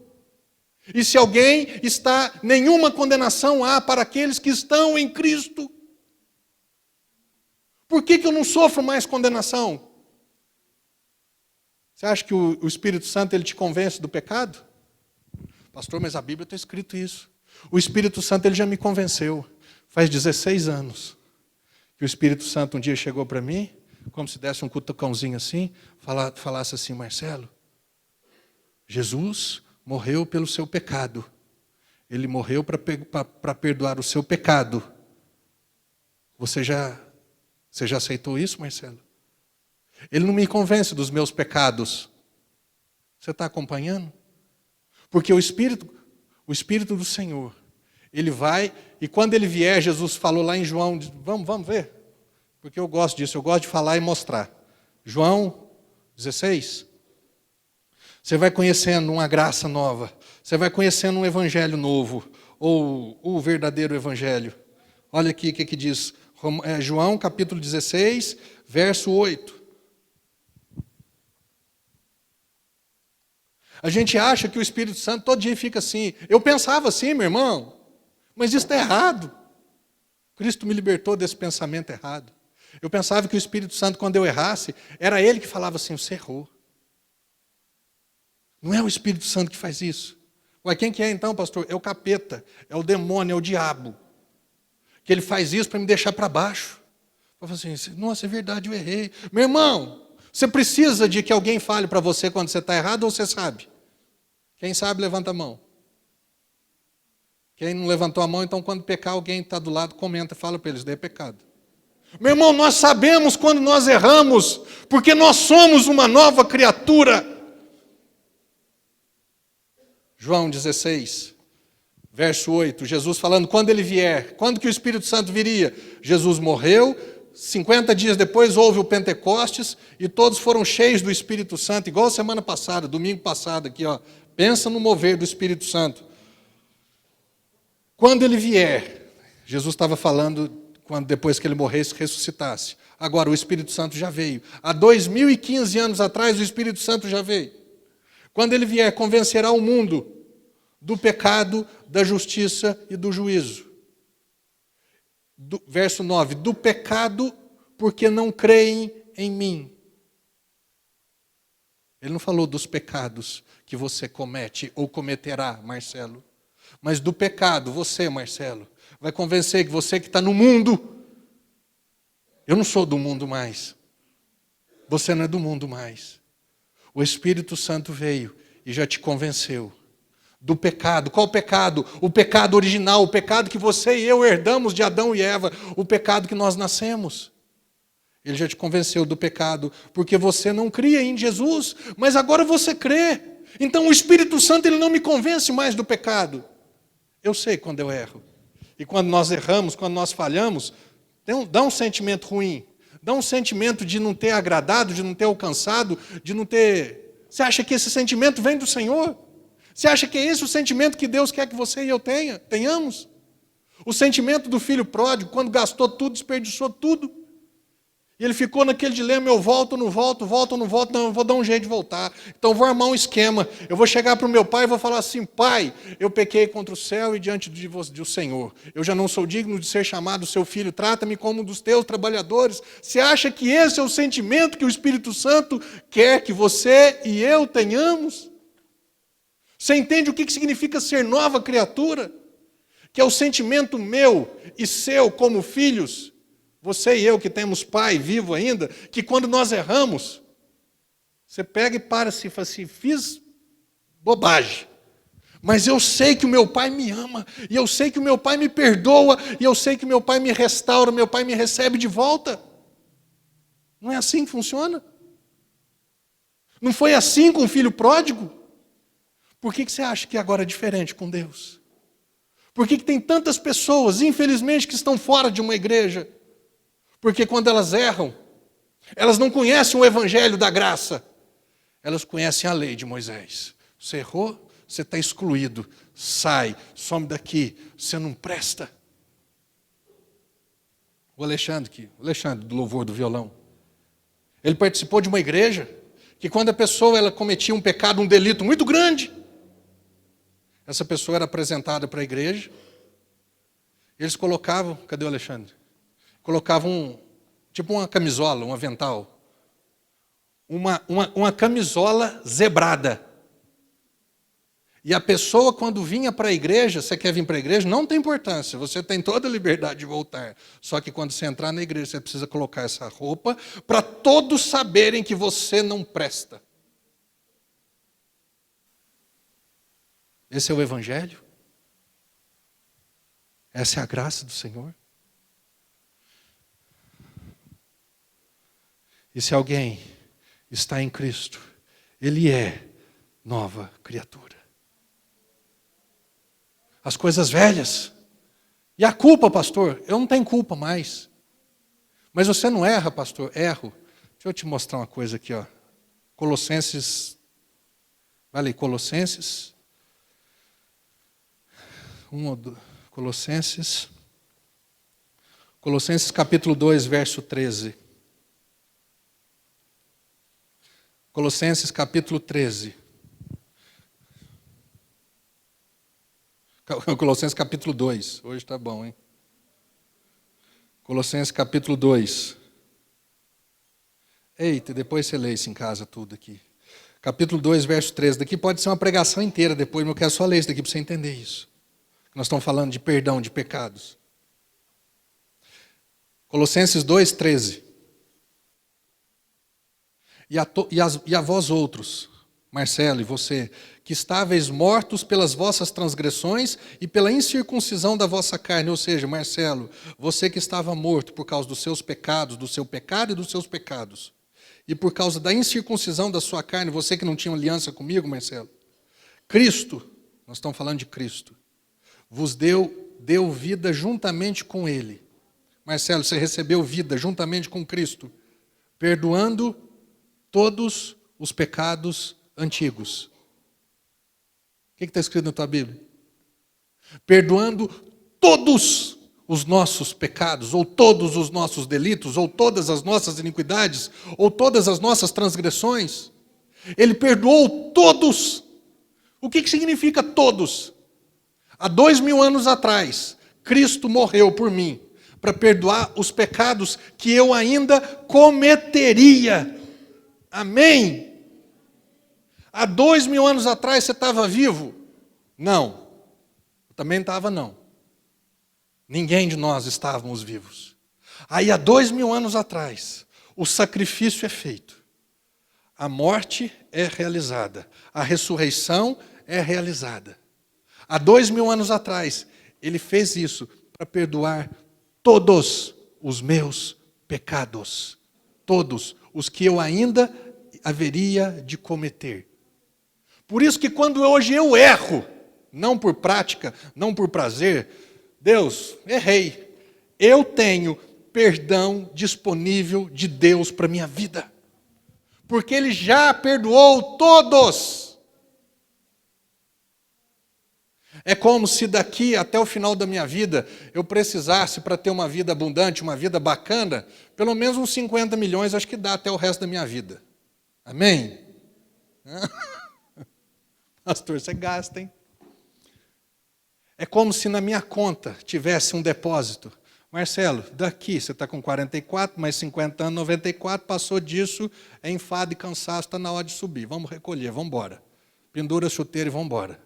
[SPEAKER 4] E se alguém está, nenhuma condenação há para aqueles que estão em Cristo. Por que eu não sofro mais condenação? Você acha que o Espírito Santo ele te convence do pecado? Pastor, mas a Bíblia está escrito isso. O Espírito Santo ele já me convenceu. Faz 16 anos que o Espírito Santo um dia chegou para mim, como se desse um cutucãozinho assim, falasse assim: Marcelo, Jesus morreu pelo seu pecado. Ele morreu para perdoar o seu pecado. Você já aceitou isso, Marcelo? Ele não me convence dos meus pecados. Você está acompanhando? Porque o Espírito do Senhor, ele vai, e quando ele vier, Jesus falou lá em João, vamos ver, porque eu gosto disso, eu gosto de falar e mostrar. João 16, você vai conhecendo uma graça nova, você vai conhecendo um evangelho novo, ou o verdadeiro evangelho. Olha aqui o que diz, João capítulo 16, verso 8. A gente acha que o Espírito Santo todo dia fica assim. Eu pensava assim, meu irmão, mas isso está errado. Cristo me libertou desse pensamento errado. Eu pensava que o Espírito Santo, quando eu errasse, era ele que falava assim: você errou. Não é o Espírito Santo que faz isso. Ué, quem que é então, pastor? É o capeta, é o demônio, é o diabo. Que ele faz isso para me deixar para baixo. Eu falo assim: nossa, é verdade, eu errei. Meu irmão, você precisa de que alguém fale para você quando você está errado ou você sabe? Quem sabe, levanta a mão. Quem não levantou a mão, então quando pecar, alguém está do lado, comenta, fala para eles: daí é pecado. Meu irmão, nós sabemos quando nós erramos, porque nós somos uma nova criatura. João 16, verso 8, Jesus falando, quando ele vier, quando que o Espírito Santo viria? Jesus morreu, 50 dias depois houve o Pentecostes, e todos foram cheios do Espírito Santo, igual semana passada, domingo passado aqui, ó. Pensa no mover do Espírito Santo. Quando ele vier, Jesus estava falando, depois que ele morresse, ressuscitasse. Agora, o Espírito Santo já veio. Há 2015 anos atrás, o Espírito Santo já veio. Quando ele vier, convencerá o mundo do pecado, da justiça e do juízo. Verso 9, do pecado, porque não creem em mim. Ele não falou dos pecados que você comete ou cometerá, Marcelo. Mas do pecado, você, Marcelo, vai convencer que você que está no mundo, eu não sou do mundo mais. Você não é do mundo mais. O Espírito Santo veio e já te convenceu do pecado. Qual pecado? O pecado original, o pecado que você e eu herdamos de Adão e Eva, o pecado que nós nascemos. Ele já te convenceu do pecado, porque você não cria em Jesus, mas agora você crê. Então o Espírito Santo ele não me convence mais do pecado. Eu sei quando eu erro. E quando nós erramos, quando nós falhamos, dá um sentimento ruim. Dá um sentimento de não ter agradado, de não ter alcançado, de não ter... Você acha que esse sentimento vem do Senhor? Você acha que é esse o sentimento que Deus quer que você e eu tenhamos? O sentimento do filho pródigo, quando gastou tudo, desperdiçou tudo. E ele ficou naquele dilema: eu volto, não volto, volto, não volto, não, eu vou dar um jeito de voltar. Então eu vou armar um esquema. Eu vou chegar para o meu pai e vou falar assim: pai, eu pequei contra o céu e diante do Senhor. Eu já não sou digno de ser chamado seu filho, trata-me como um dos teus trabalhadores. Você acha que esse é o sentimento que o Espírito Santo quer que você e eu tenhamos? Você entende o que significa ser nova criatura? Que é o sentimento meu e seu como filhos. Você e eu que temos pai vivo ainda, que quando nós erramos, você pega e para assim e fala assim: fiz bobagem, mas eu sei que o meu pai me ama, e eu sei que o meu pai me perdoa, e eu sei que o meu pai me restaura, meu pai me recebe de volta. Não é assim que funciona? Não foi assim com o filho pródigo? Por que você acha que agora é diferente com Deus? Por que tem tantas pessoas, infelizmente, que estão fora de uma igreja? Porque quando elas erram, elas não conhecem o evangelho da graça. Elas conhecem a lei de Moisés. Você errou, você está excluído. Sai, some daqui, você não presta. O Alexandre do louvor do violão, ele participou de uma igreja que quando a pessoa ela cometia um pecado, um delito muito grande, essa pessoa era apresentada para a igreja, eles colocavam, cadê o Alexandre? Colocavam tipo uma camisola, um avental, uma camisola zebrada. E a pessoa, quando vinha para a igreja, você quer vir para a igreja, não tem importância, você tem toda a liberdade de voltar. Só que quando você entrar na igreja, você precisa colocar essa roupa para todos saberem que você não presta. Esse é o Evangelho? Essa é a graça do Senhor? E se alguém está em Cristo, ele é nova criatura. As coisas velhas. E a culpa, pastor? Eu não tenho culpa mais. Mas você não erra, pastor? Erro. Deixa eu te mostrar uma coisa aqui, ó. Colossenses. Vale, Colossenses. Colossenses capítulo 2, verso 13. Colossenses capítulo 13. Colossenses capítulo 2. Hoje está bom, hein? Colossenses capítulo 2. Eita, depois você lê isso em casa tudo aqui. Capítulo 2, verso 13. Daqui pode ser uma pregação inteira depois, mas eu quero só ler isso daqui para você entender isso. Nós estamos falando de perdão de pecados. Colossenses 2, 13. E a vós outros, Marcelo e você, que estáveis mortos pelas vossas transgressões e pela incircuncisão da vossa carne. Ou seja, Marcelo, você que estava morto por causa dos seus pecados, do seu pecado e dos seus pecados. E por causa da incircuncisão da sua carne, você que não tinha aliança comigo, Marcelo. Cristo, nós estamos falando de Cristo, vos deu vida juntamente com Ele. Marcelo, você recebeu vida juntamente com Cristo, perdoando todos os pecados antigos. O que está escrito na tua Bíblia? Perdoando todos os nossos pecados, ou todos os nossos delitos, ou todas as nossas iniquidades, ou todas as nossas transgressões. Ele perdoou todos. O que significa todos? Há 2000 anos atrás, Cristo morreu por mim, para perdoar os pecados que eu ainda cometeria. Amém? Há 2000 anos atrás você estava vivo? Não. Eu também estava não. Ninguém de nós estávamos vivos. Aí há 2000 anos atrás, o sacrifício é feito. A morte é realizada. A ressurreição é realizada. Há 2000 anos atrás, Ele fez isso para perdoar todos os meus pecados. Todos os que eu ainda haveria de cometer. Por isso que quando hoje eu erro, não por prática, não por prazer, Deus, errei. Eu tenho perdão disponível de Deus para a minha vida. Porque Ele já perdoou todos. É como se daqui até o final da minha vida, eu precisasse, para ter uma vida abundante, uma vida bacana, pelo menos uns 50 milhões, acho que dá até o resto da minha vida. Amém? Pastor, você gasta, hein? É como se na minha conta tivesse um depósito. Marcelo, daqui, você está com 44, mais 50 anos, 94, passou disso, é enfado e cansaço, está na hora de subir. Vamos recolher, vamos embora. Pendura a chuteira e vamos embora.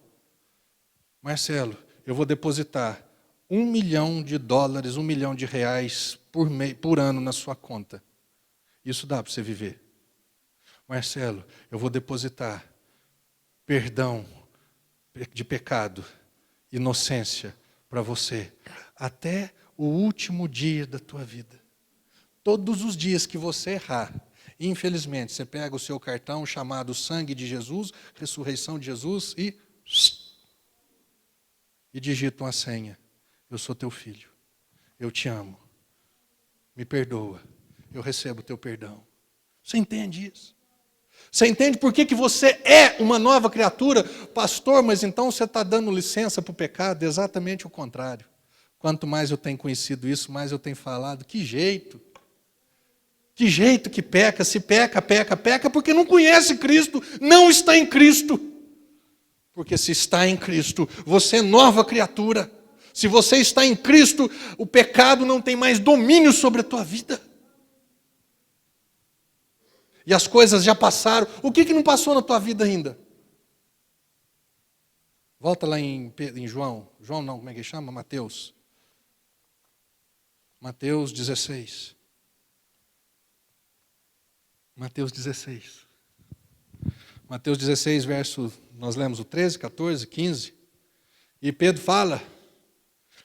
[SPEAKER 4] Marcelo, eu vou depositar $1 milhão, $1 milhão por ano na sua conta. Isso dá para você viver. Marcelo, eu vou depositar perdão de pecado, inocência para você, até o último dia da tua vida. Todos os dias que você errar, infelizmente, você pega o seu cartão chamado Sangue de Jesus, Ressurreição de Jesus e digita uma senha. Eu sou teu filho. Eu te amo. Me perdoa. Eu recebo o teu perdão. Você entende isso? Você entende por que você é uma nova criatura? Pastor, mas então você está dando licença para o pecado? Exatamente o contrário. Quanto mais eu tenho conhecido isso, mais eu tenho falado. Que jeito? Que jeito que peca? Se peca, porque não conhece Cristo, não está em Cristo. Porque se está em Cristo, você é nova criatura. Se você está em Cristo, o pecado não tem mais domínio sobre a tua vida. E as coisas já passaram. O que não passou na tua vida ainda? Volta lá em João. João não, como é que chama? Mateus. Mateus 16. Mateus 16. Mateus 16, verso, nós lemos o 13, 14, 15. E Pedro fala.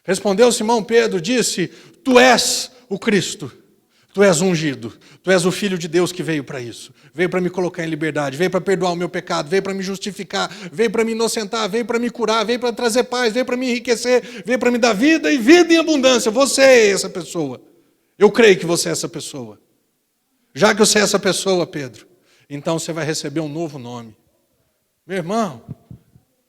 [SPEAKER 4] Respondeu Simão Pedro, disse: Tu és o Cristo. Tu és ungido, tu és o Filho de Deus que veio para isso. Veio para me colocar em liberdade, veio para perdoar o meu pecado, veio para me justificar, veio para me inocentar, veio para me curar, veio para trazer paz, veio para me enriquecer, veio para me dar vida e vida em abundância. Você é essa pessoa. Eu creio que você é essa pessoa. Já que você é essa pessoa, Pedro, então você vai receber um novo nome. Meu irmão,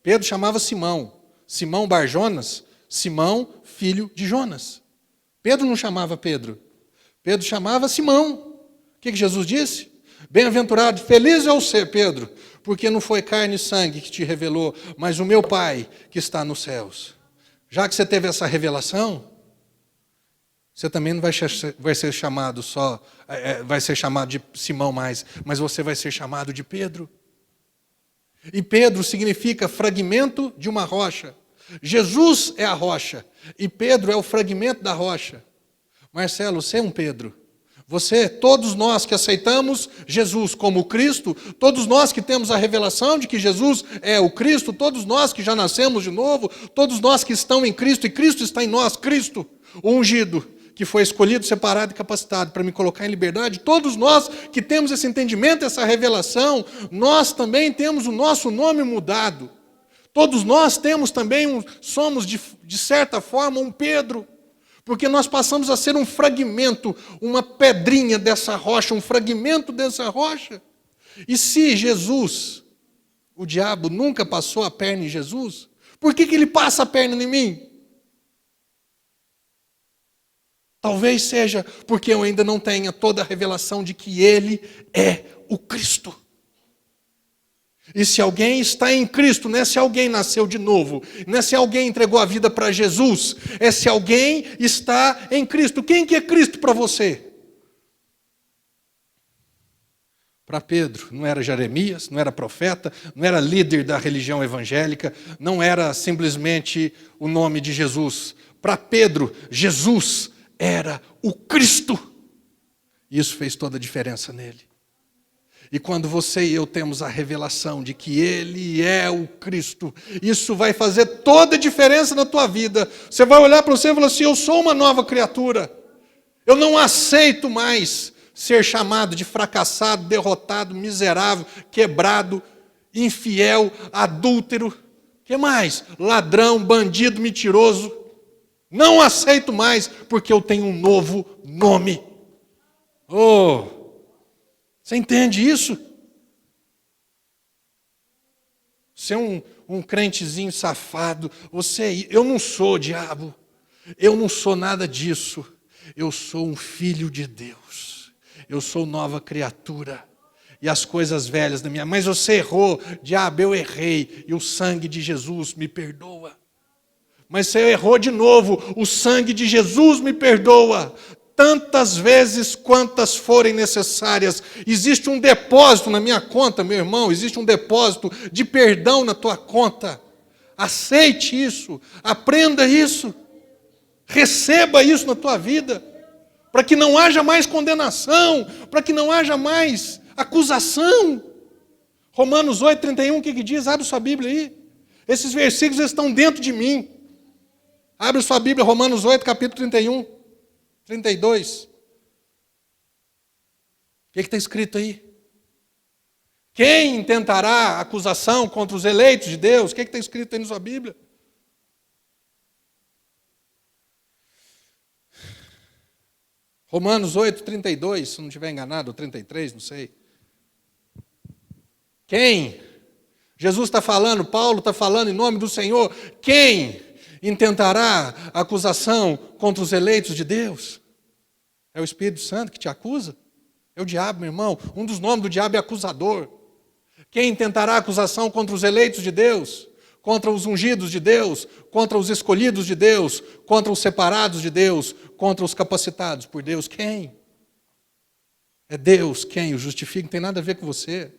[SPEAKER 4] Pedro chamava Simão. Simão Bar-Jonas, Simão, filho de Jonas. Pedro não chamava Pedro. Pedro chamava Simão. O que Jesus disse? Bem-aventurado, feliz é você, Pedro, porque não foi carne e sangue que te revelou, mas o meu Pai que está nos céus. Já que você teve essa revelação, você também não vai ser chamado só, vai ser chamado de Simão mais, mas você vai ser chamado de Pedro. E Pedro significa fragmento de uma rocha. Jesus é a rocha e Pedro é o fragmento da rocha. Marcelo, você é um Pedro. Você, todos nós que aceitamos Jesus como Cristo, todos nós que temos a revelação de que Jesus é o Cristo, todos nós que já nascemos de novo, todos nós que estão em Cristo e Cristo está em nós, Cristo, o ungido, que foi escolhido, separado e capacitado para me colocar em liberdade, todos nós que temos esse entendimento, essa revelação, nós também temos o nosso nome mudado. Todos nós temos também, somos de certa forma um Pedro. Porque nós passamos a ser um fragmento, uma pedrinha dessa rocha, um fragmento dessa rocha. E se Jesus, o diabo, nunca passou a perna em Jesus, por que ele passa a perna em mim? Talvez seja porque eu ainda não tenha toda a revelação de que ele é o Cristo. E se alguém está em Cristo, não é se alguém nasceu de novo, não é se alguém entregou a vida para Jesus, é se alguém está em Cristo. Quem que é Cristo para você? Para Pedro, não era Jeremias, não era profeta, não era líder da religião evangélica, não era simplesmente o nome de Jesus. Para Pedro, Jesus era o Cristo. Isso fez toda a diferença nele. E quando você e eu temos a revelação de que Ele é o Cristo, isso vai fazer toda a diferença na tua vida. Você vai olhar para você e falar assim: eu sou uma nova criatura. Eu não aceito mais ser chamado de fracassado, derrotado, miserável, quebrado, infiel, adúltero. Que mais? Ladrão, bandido, mentiroso. Não aceito mais, porque eu tenho um novo nome. Oh! Você entende isso? Você é um crentezinho safado. Eu não sou diabo. Eu não sou nada disso. Eu sou um filho de Deus. Eu sou nova criatura. E as coisas velhas da minha... Mas você errou. Diabo, eu errei. E o sangue de Jesus me perdoa. Mas você errou de novo. O sangue de Jesus me perdoa. Tantas vezes quantas forem necessárias. Existe um depósito na minha conta, meu irmão, existe um depósito de perdão na tua conta. Aceite isso, aprenda isso, receba isso na tua vida, para que não haja mais condenação, para que não haja mais acusação. Romanos 8:31, o que diz? Abre sua Bíblia aí. Esses versículos estão dentro de mim. Abre sua Bíblia, Romanos 8, capítulo 31. 32. O que está escrito aí? Quem intentará acusação contra os eleitos de Deus? O que está escrito aí na sua Bíblia? Romanos 8, 32, se não estiver enganado, ou 33, não sei. Quem? Jesus está falando, Paulo está falando em nome do Senhor. Quem intentará acusação contra os eleitos de Deus? É o Espírito Santo que te acusa? É o diabo, meu irmão. Um dos nomes do diabo é acusador. Quem intentará acusação contra os eleitos de Deus? Contra os ungidos de Deus? Contra os escolhidos de Deus? Contra os separados de Deus? Contra os capacitados por Deus? Quem? É Deus quem o justifica, não tem nada a ver com você.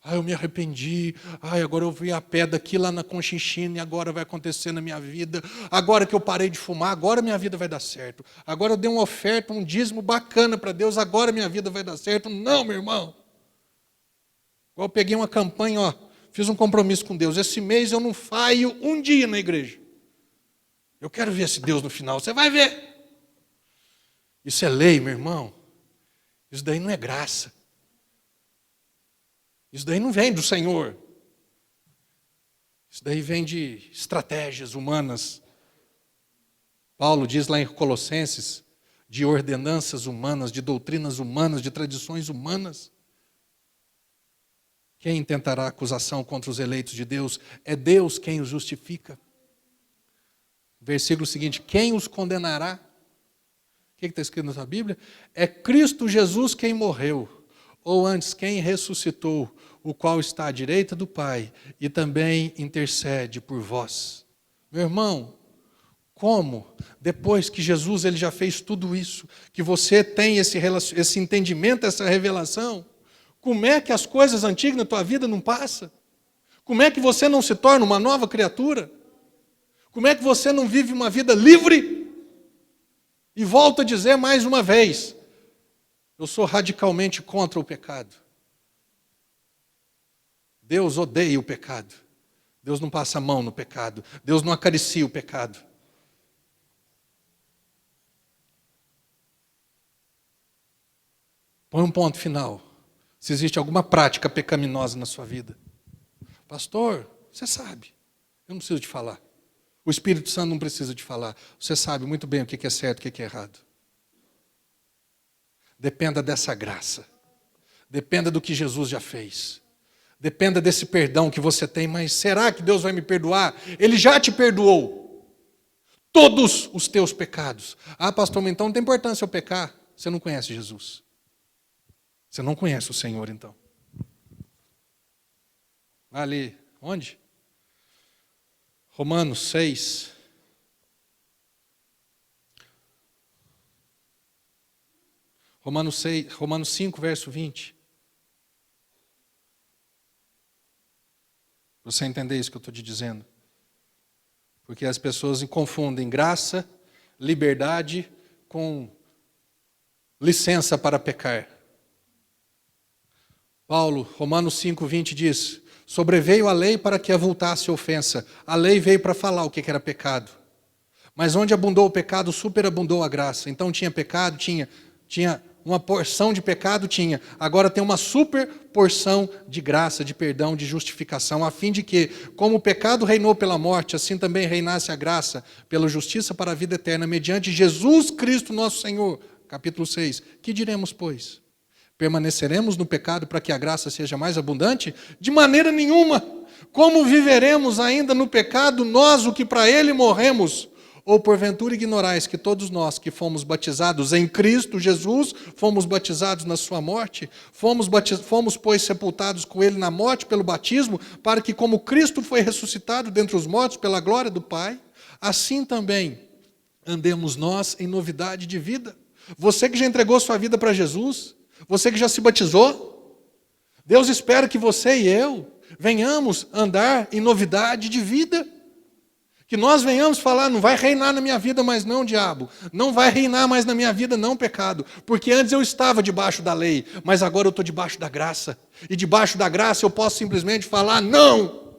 [SPEAKER 4] Eu me arrependi. Agora eu vi a pé daqui lá na Conchinchina e agora vai acontecer na minha vida. Agora que eu parei de fumar, agora minha vida vai dar certo. Agora eu dei uma oferta, um dízimo bacana para Deus, agora minha vida vai dar certo. Não, meu irmão. Eu peguei uma campanha, fiz um compromisso com Deus. Esse mês eu não falho um dia na igreja. Eu quero ver esse Deus no final. Você vai ver. Isso é lei, meu irmão. Isso daí não é graça. Isso daí não vem do Senhor. Isso daí vem de estratégias humanas. Paulo diz lá em Colossenses, de ordenanças humanas, de doutrinas humanas, de tradições humanas. Quem intentará acusação contra os eleitos de Deus? É Deus quem os justifica. Versículo seguinte, quem os condenará? O que está escrito na sua Bíblia? É Cristo Jesus quem morreu, ou antes, quem ressuscitou, o qual está à direita do Pai, e também intercede por vós. Meu irmão, como, depois que Jesus ele já fez tudo isso, que você tem esse entendimento, essa revelação, como é que as coisas antigas na tua vida não passam? Como é que você não se torna uma nova criatura? Como é que você não vive uma vida livre? E volto a dizer mais uma vez, eu sou radicalmente contra o pecado. Deus odeia o pecado. Deus não passa a mão no pecado. Deus não acaricia o pecado. Põe um ponto final. Se existe alguma prática pecaminosa na sua vida. Pastor, você sabe. Eu não preciso te falar. O Espírito Santo não precisa te falar. Você sabe muito bem o que é certo e o que é errado. Dependa dessa graça. Dependa do que Jesus já fez. Dependa desse perdão que você tem. Mas será que Deus vai me perdoar? Ele já te perdoou. Todos os teus pecados. Pastor, mas então não tem importância eu pecar. Você não conhece Jesus. Você não conhece o Senhor, então. Vai ali. Onde? Romanos 6. Romanos 5, verso 20. Para você entender isso que eu estou te dizendo. Porque as pessoas confundem graça, liberdade com licença para pecar. Paulo, Romanos 5, 20 diz: sobreveio a lei para que avultasse a ofensa. A lei veio para falar o que era pecado. Mas onde abundou o pecado, superabundou a graça. Então tinha pecado, tinha uma porção de pecado, tinha. Agora tem uma super porção de graça, de perdão, de justificação, a fim de que, como o pecado reinou pela morte, assim também reinasse a graça pela justiça para a vida eterna, mediante Jesus Cristo nosso Senhor. Capítulo 6. Que diremos, pois? Permaneceremos no pecado para que a graça seja mais abundante? De maneira nenhuma. Como viveremos ainda no pecado, nós, o que para ele morremos? Ou porventura ignorais que todos nós que fomos batizados em Cristo Jesus, fomos batizados na sua morte? Fomos, pois, sepultados com ele na morte pelo batismo, para que como Cristo foi ressuscitado dentre os mortos pela glória do Pai, assim também andemos nós em novidade de vida. Você que já entregou sua vida para Jesus, você que já se batizou, Deus espera que você e eu venhamos andar em novidade de vida. Que nós venhamos falar, não vai reinar na minha vida mais não, diabo. Não vai reinar mais na minha vida não, pecado. Porque antes eu estava debaixo da lei, mas agora eu estou debaixo da graça. E debaixo da graça eu posso simplesmente falar, não,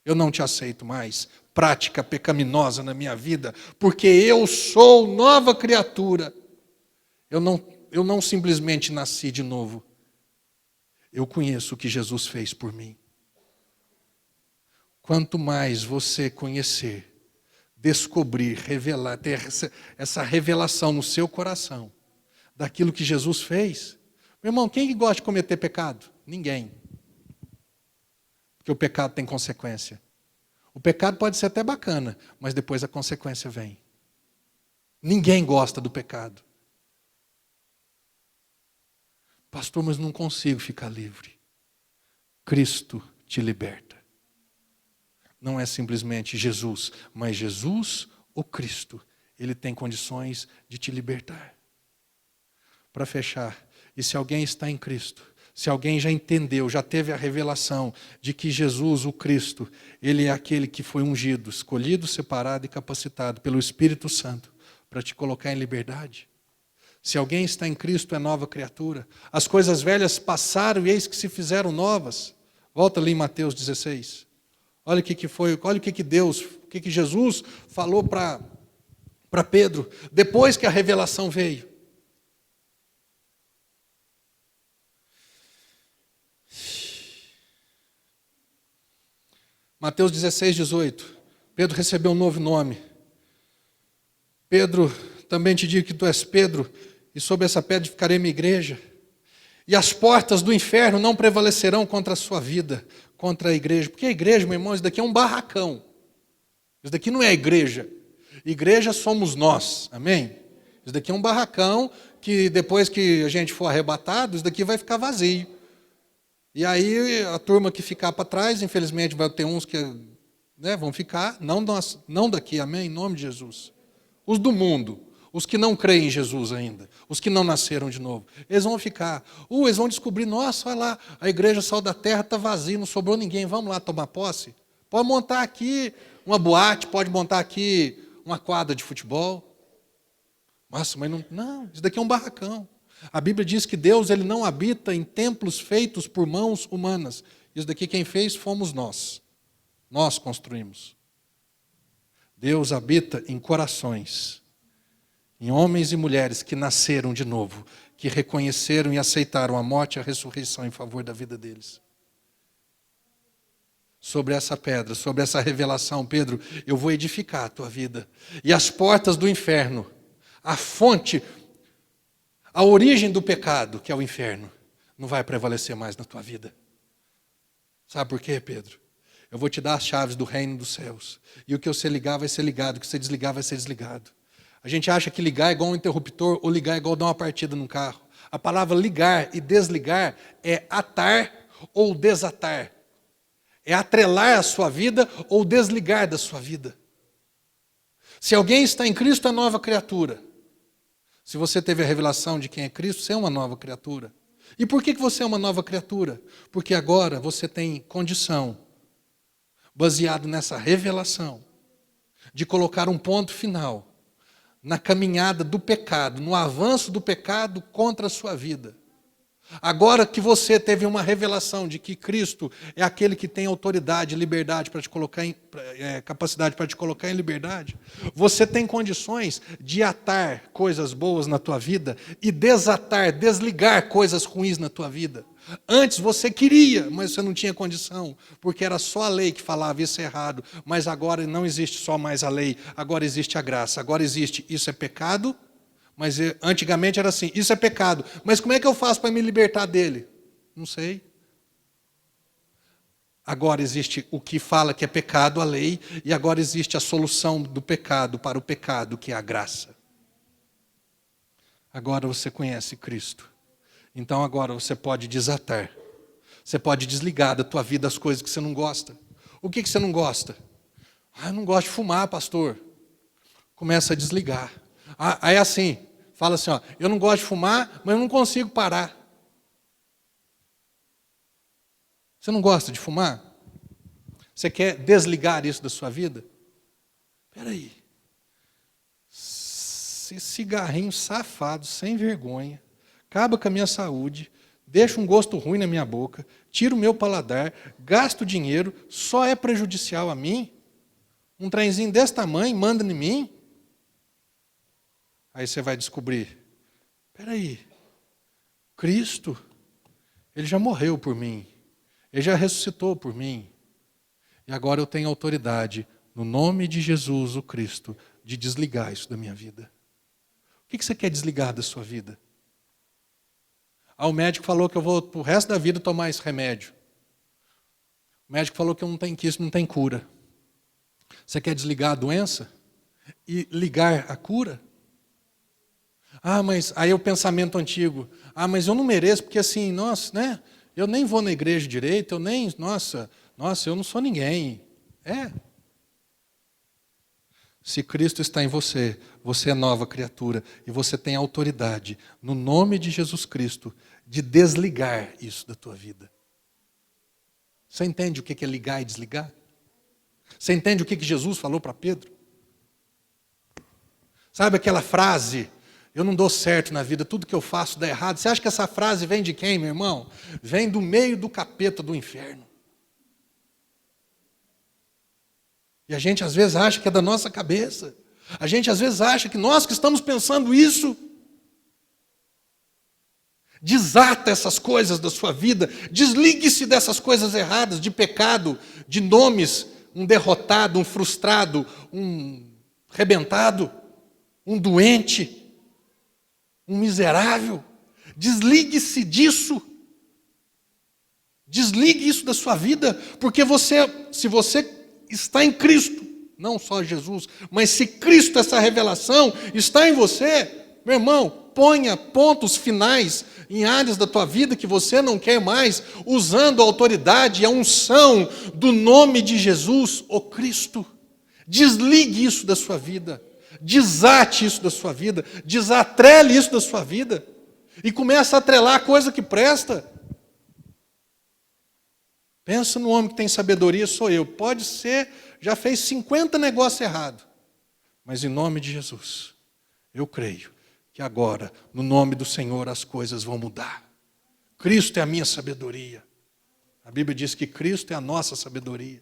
[SPEAKER 4] eu não te aceito mais. Prática pecaminosa na minha vida, porque eu sou nova criatura. Eu não simplesmente nasci de novo. Eu conheço o que Jesus fez por mim. Quanto mais você conhecer, descobrir, revelar, ter essa revelação no seu coração daquilo que Jesus fez. Meu irmão, quem gosta de cometer pecado? Ninguém. Porque o pecado tem consequência. O pecado pode ser até bacana, mas depois a consequência vem. Ninguém gosta do pecado. Pastor, mas não consigo ficar livre. Cristo te liberta. Não é simplesmente Jesus, mas Jesus, o Cristo, ele tem condições de te libertar. Para fechar, e se alguém está em Cristo, Se alguém já entendeu, já teve a revelação de que Jesus, o Cristo, Ele é aquele que foi ungido, escolhido, separado e capacitado pelo Espírito Santo para te colocar em liberdade. Se alguém está em Cristo, é nova criatura. As coisas velhas passaram e eis que se fizeram novas. Volta ali em Mateus 16. Olha o que foi, olha o que Deus, o que Jesus falou para Pedro, depois que a revelação veio. Mateus 16, 18. Pedro recebeu um novo nome. Pedro, também te digo que tu és Pedro, e sobre essa pedra ficarei minha igreja. E as portas do inferno não prevalecerão contra a sua vida, contra a igreja. Porque a igreja, meu irmão, isso daqui é um barracão. Isso daqui não é a igreja. Igreja somos nós, amém? Isso daqui é um barracão que depois que a gente for arrebatado, isso daqui vai ficar vazio. E aí a turma que ficar para trás, infelizmente vai ter uns que vão ficar, não daqui, amém? Em nome de Jesus. Os do mundo, os que não creem em Jesus ainda, os que não nasceram de novo, eles vão ficar. Eles vão descobrir, nossa, olha lá, a igreja Sal da Terra está vazia, não sobrou ninguém, vamos lá tomar posse? Pode montar aqui uma boate, pode montar aqui uma quadra de futebol. Nossa, mas não, isso daqui é um barracão. A Bíblia diz que Deus ele não habita em templos feitos por mãos humanas. Isso daqui quem fez fomos nós. Nós construímos. Deus habita em corações, em homens e mulheres que nasceram de novo, que reconheceram e aceitaram a morte e a ressurreição em favor da vida deles. Sobre essa pedra, sobre essa revelação, Pedro, eu vou edificar a tua vida. E as portas do inferno, a fonte, a origem do pecado, que é o inferno, não vai prevalecer mais na tua vida. Sabe por quê, Pedro? Eu vou te dar as chaves do reino dos céus. E o que você ligar vai ser ligado, o que você desligar vai ser desligado. A gente acha que ligar é igual um interruptor ou ligar é igual dar uma partida num carro. A palavra ligar e desligar é atar ou desatar. É atrelar a sua vida ou desligar da sua vida. Se alguém está em Cristo, é nova criatura. Se você teve a revelação de quem é Cristo, você é uma nova criatura. E por que você é uma nova criatura? Porque agora você tem condição, baseado nessa revelação, de colocar um ponto final na caminhada do pecado, no avanço do pecado contra a sua vida. Agora que você teve uma revelação de que Cristo é aquele que tem autoridade, liberdade para te colocar capacidade para te colocar em liberdade, você tem condições de atar coisas boas na tua vida e desatar, desligar coisas ruins na tua vida. Antes você queria, mas você não tinha condição, porque era só a lei que falava isso é errado, mas agora não existe só mais a lei, agora existe a graça, agora existe isso é pecado. Mas antigamente era assim, isso é pecado. Mas como é que eu faço para me libertar dele? Não sei. Agora existe o que fala que é pecado, a lei, e agora existe a solução do pecado para o pecado, que é a graça. Agora você conhece Cristo. Então agora você pode desatar. Você pode desligar da tua vida as coisas que você não gosta. O que você não gosta? Eu não gosto de fumar, pastor. Começa a desligar. Aí assim, fala assim, eu não gosto de fumar, mas eu não consigo parar. Você não gosta de fumar? Você quer desligar isso da sua vida? Espera aí. Esse cigarrinho safado, sem vergonha, acaba com a minha saúde, deixa um gosto ruim na minha boca, tira o meu paladar, gasto dinheiro, só é prejudicial a mim? Um trenzinho desse tamanho manda em mim? Aí você vai descobrir, espera aí, Cristo, Ele já morreu por mim, Ele já ressuscitou por mim, e agora eu tenho autoridade, no nome de Jesus, o Cristo, de desligar isso da minha vida. O que você quer desligar da sua vida? O médico falou que eu vou, pro resto da vida, tomar esse remédio. O médico falou que isso não tem cura. Você quer desligar a doença e ligar a cura? Mas aí o pensamento antigo, mas eu não mereço, porque assim, nossa, né? Eu nem vou na igreja direito, eu não sou ninguém. Se Cristo está em você, você é nova criatura e você tem autoridade, no nome de Jesus Cristo, de desligar isso da tua vida. Você entende o que é ligar e desligar? Você entende o que Jesus falou para Pedro? Sabe aquela frase, eu não dou certo na vida, tudo que eu faço dá errado. Você acha que essa frase vem de quem, meu irmão? Vem do meio do capeta do inferno. E a gente às vezes acha que é da nossa cabeça. A gente às vezes acha que nós que estamos pensando isso. Desata essas coisas da sua vida. Desligue-se dessas coisas erradas, de pecado, de nomes, um derrotado, um frustrado, um arrebentado, um doente, um miserável. Desligue-se disso. Desligue isso da sua vida, porque se você está em Cristo, não só Jesus, mas se Cristo, essa revelação, está em você, meu irmão, ponha pontos finais em áreas da tua vida que você não quer mais, usando a autoridade e a unção do nome de Jesus, o Cristo. Desligue isso da sua vida, desate isso da sua vida, desatrele isso da sua vida, e comece a atrelar a coisa que presta. Pensa no homem que tem sabedoria, sou eu. Pode ser, já fez 50 negócios errados. Mas em nome de Jesus, eu creio que agora, no nome do Senhor, as coisas vão mudar. Cristo é a minha sabedoria. A Bíblia diz que Cristo é a nossa sabedoria.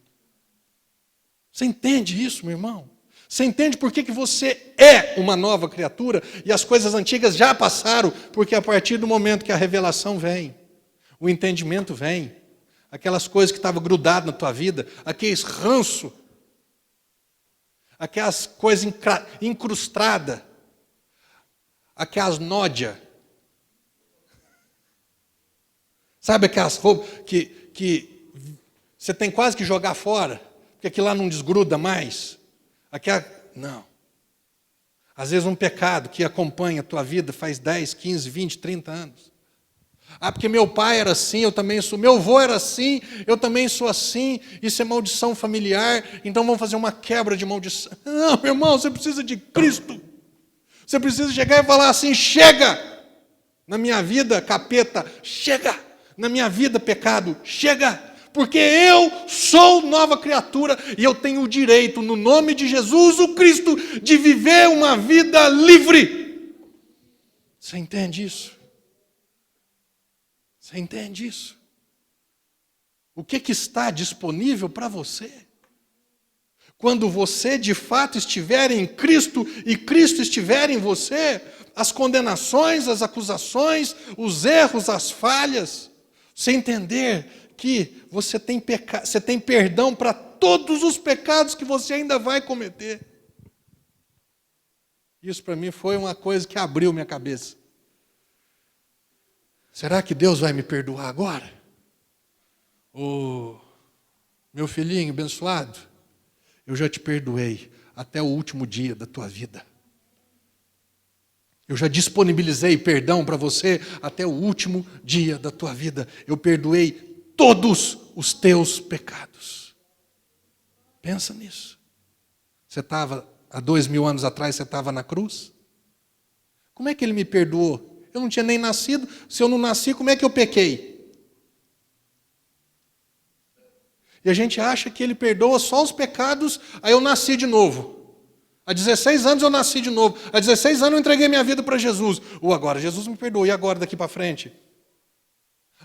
[SPEAKER 4] Você entende isso, meu irmão? Você entende por que você é uma nova criatura e as coisas antigas já passaram? Porque a partir do momento que a revelação vem, o entendimento vem, aquelas coisas que estavam grudadas na tua vida, aqueles ranço, aquelas coisas incrustadas, aquelas nódia. Sabe aquelas roupas que você tem quase que jogar fora, porque aquilo lá não desgruda mais? Não. Às vezes um pecado que acompanha a tua vida faz 10, 15, 20, 30 anos. Ah, porque meu pai era assim, eu também sou. Meu avô era assim, eu também sou assim. Isso é maldição familiar, então vamos fazer uma quebra de maldição. Não, meu irmão, você precisa de Cristo. Você precisa chegar e falar assim, chega! Na minha vida, capeta, chega! Na minha vida, pecado, chega! Porque eu sou nova criatura e eu tenho o direito, no nome de Jesus, o Cristo, de viver uma vida livre. Você entende isso? Você entende isso? O que está disponível para você? Quando você de fato estiver em Cristo e Cristo estiver em você, as condenações, as acusações, os erros, as falhas, você entender que você tem perdão para todos os pecados que você ainda vai cometer. Isso para mim foi uma coisa que abriu minha cabeça. Será que Deus vai me perdoar agora? Meu filhinho abençoado, eu já te perdoei até o último dia da tua vida. Eu já disponibilizei perdão para você até o último dia da tua vida. Eu perdoei todos os teus pecados. Pensa nisso. Você estava, há 2000 anos atrás, você estava na cruz? Como é que Ele me perdoou? Eu não tinha nem nascido. Se eu não nasci, como é que eu pequei? E a gente acha que Ele perdoa só os pecados, aí eu nasci de novo. Há 16 anos eu nasci de novo. Há 16 anos eu entreguei minha vida para Jesus. Ou agora, Jesus me perdoou. E agora, daqui para frente?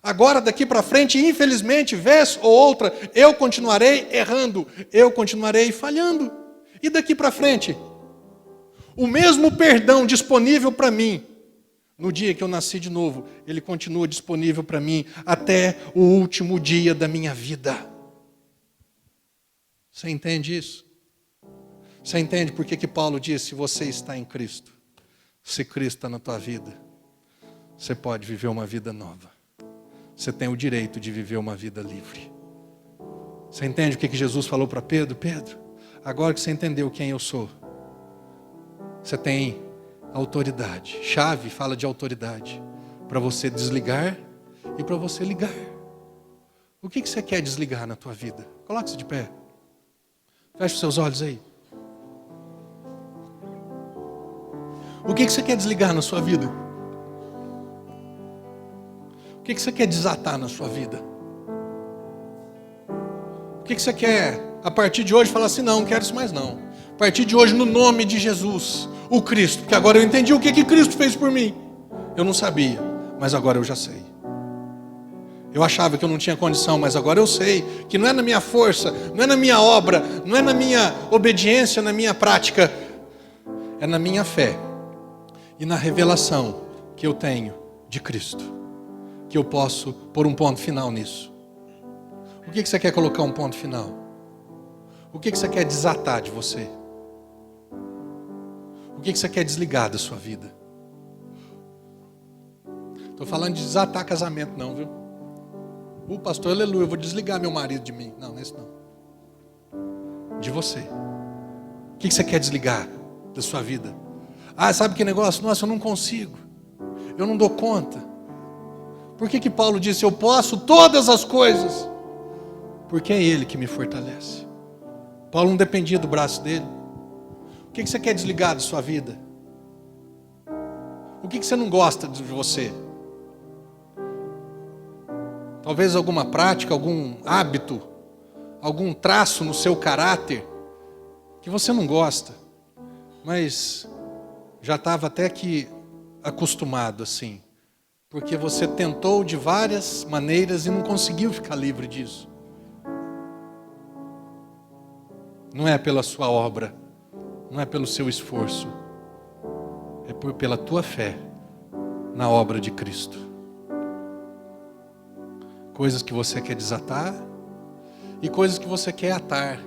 [SPEAKER 4] Agora, daqui para frente, infelizmente, vez ou outra, eu continuarei errando. Eu continuarei falhando. E daqui para frente? O mesmo perdão disponível para mim, no dia que eu nasci de novo, ele continua disponível para mim até o último dia da minha vida. Você entende isso? Você entende por que Paulo disse, você está em Cristo? Se Cristo está na tua vida, você pode viver uma vida nova. Você tem o direito de viver uma vida livre. Você entende o que Jesus falou para Pedro? Pedro, agora que você entendeu quem eu sou, você tem autoridade. Chave fala de autoridade. Para você desligar e para você ligar. O que você quer desligar na tua vida? Coloque-se de pé. Feche os seus olhos aí. O que você quer desligar na sua vida? O que você quer desatar na sua vida? O que você quer, a partir de hoje, falar assim, não quero isso mais não. A partir de hoje, no nome de Jesus, o Cristo, porque agora eu entendi o que Cristo fez por mim. Eu não sabia, mas agora eu já sei. Eu achava que eu não tinha condição, mas agora eu sei que não é na minha força, não é na minha obra, não é na minha obediência, na minha prática, é na minha fé e na revelação que eu tenho de Cristo, que eu posso pôr um ponto final nisso. O que você quer colocar um ponto final? O que você quer desatar de você? O que você quer desligar da sua vida? Estou falando de desatar casamento não, viu? Pastor, aleluia, eu vou desligar meu marido de mim. Não, nesse não. De você. O que você quer desligar da sua vida? Sabe que negócio? Nossa, eu não consigo. Eu não dou conta. Por que Paulo disse, eu posso todas as coisas? Porque é Ele que me fortalece. Paulo não dependia do braço dele. O que você quer desligar da sua vida? O que você não gosta de você? Talvez alguma prática, algum hábito, algum traço no seu caráter que você não gosta, mas já estava até que acostumado assim, porque você tentou de várias maneiras e não conseguiu ficar livre disso. Não é pela sua obra, não é pelo seu esforço, é pela tua fé na obra de Cristo. Coisas que você quer desatar e coisas que você quer atar.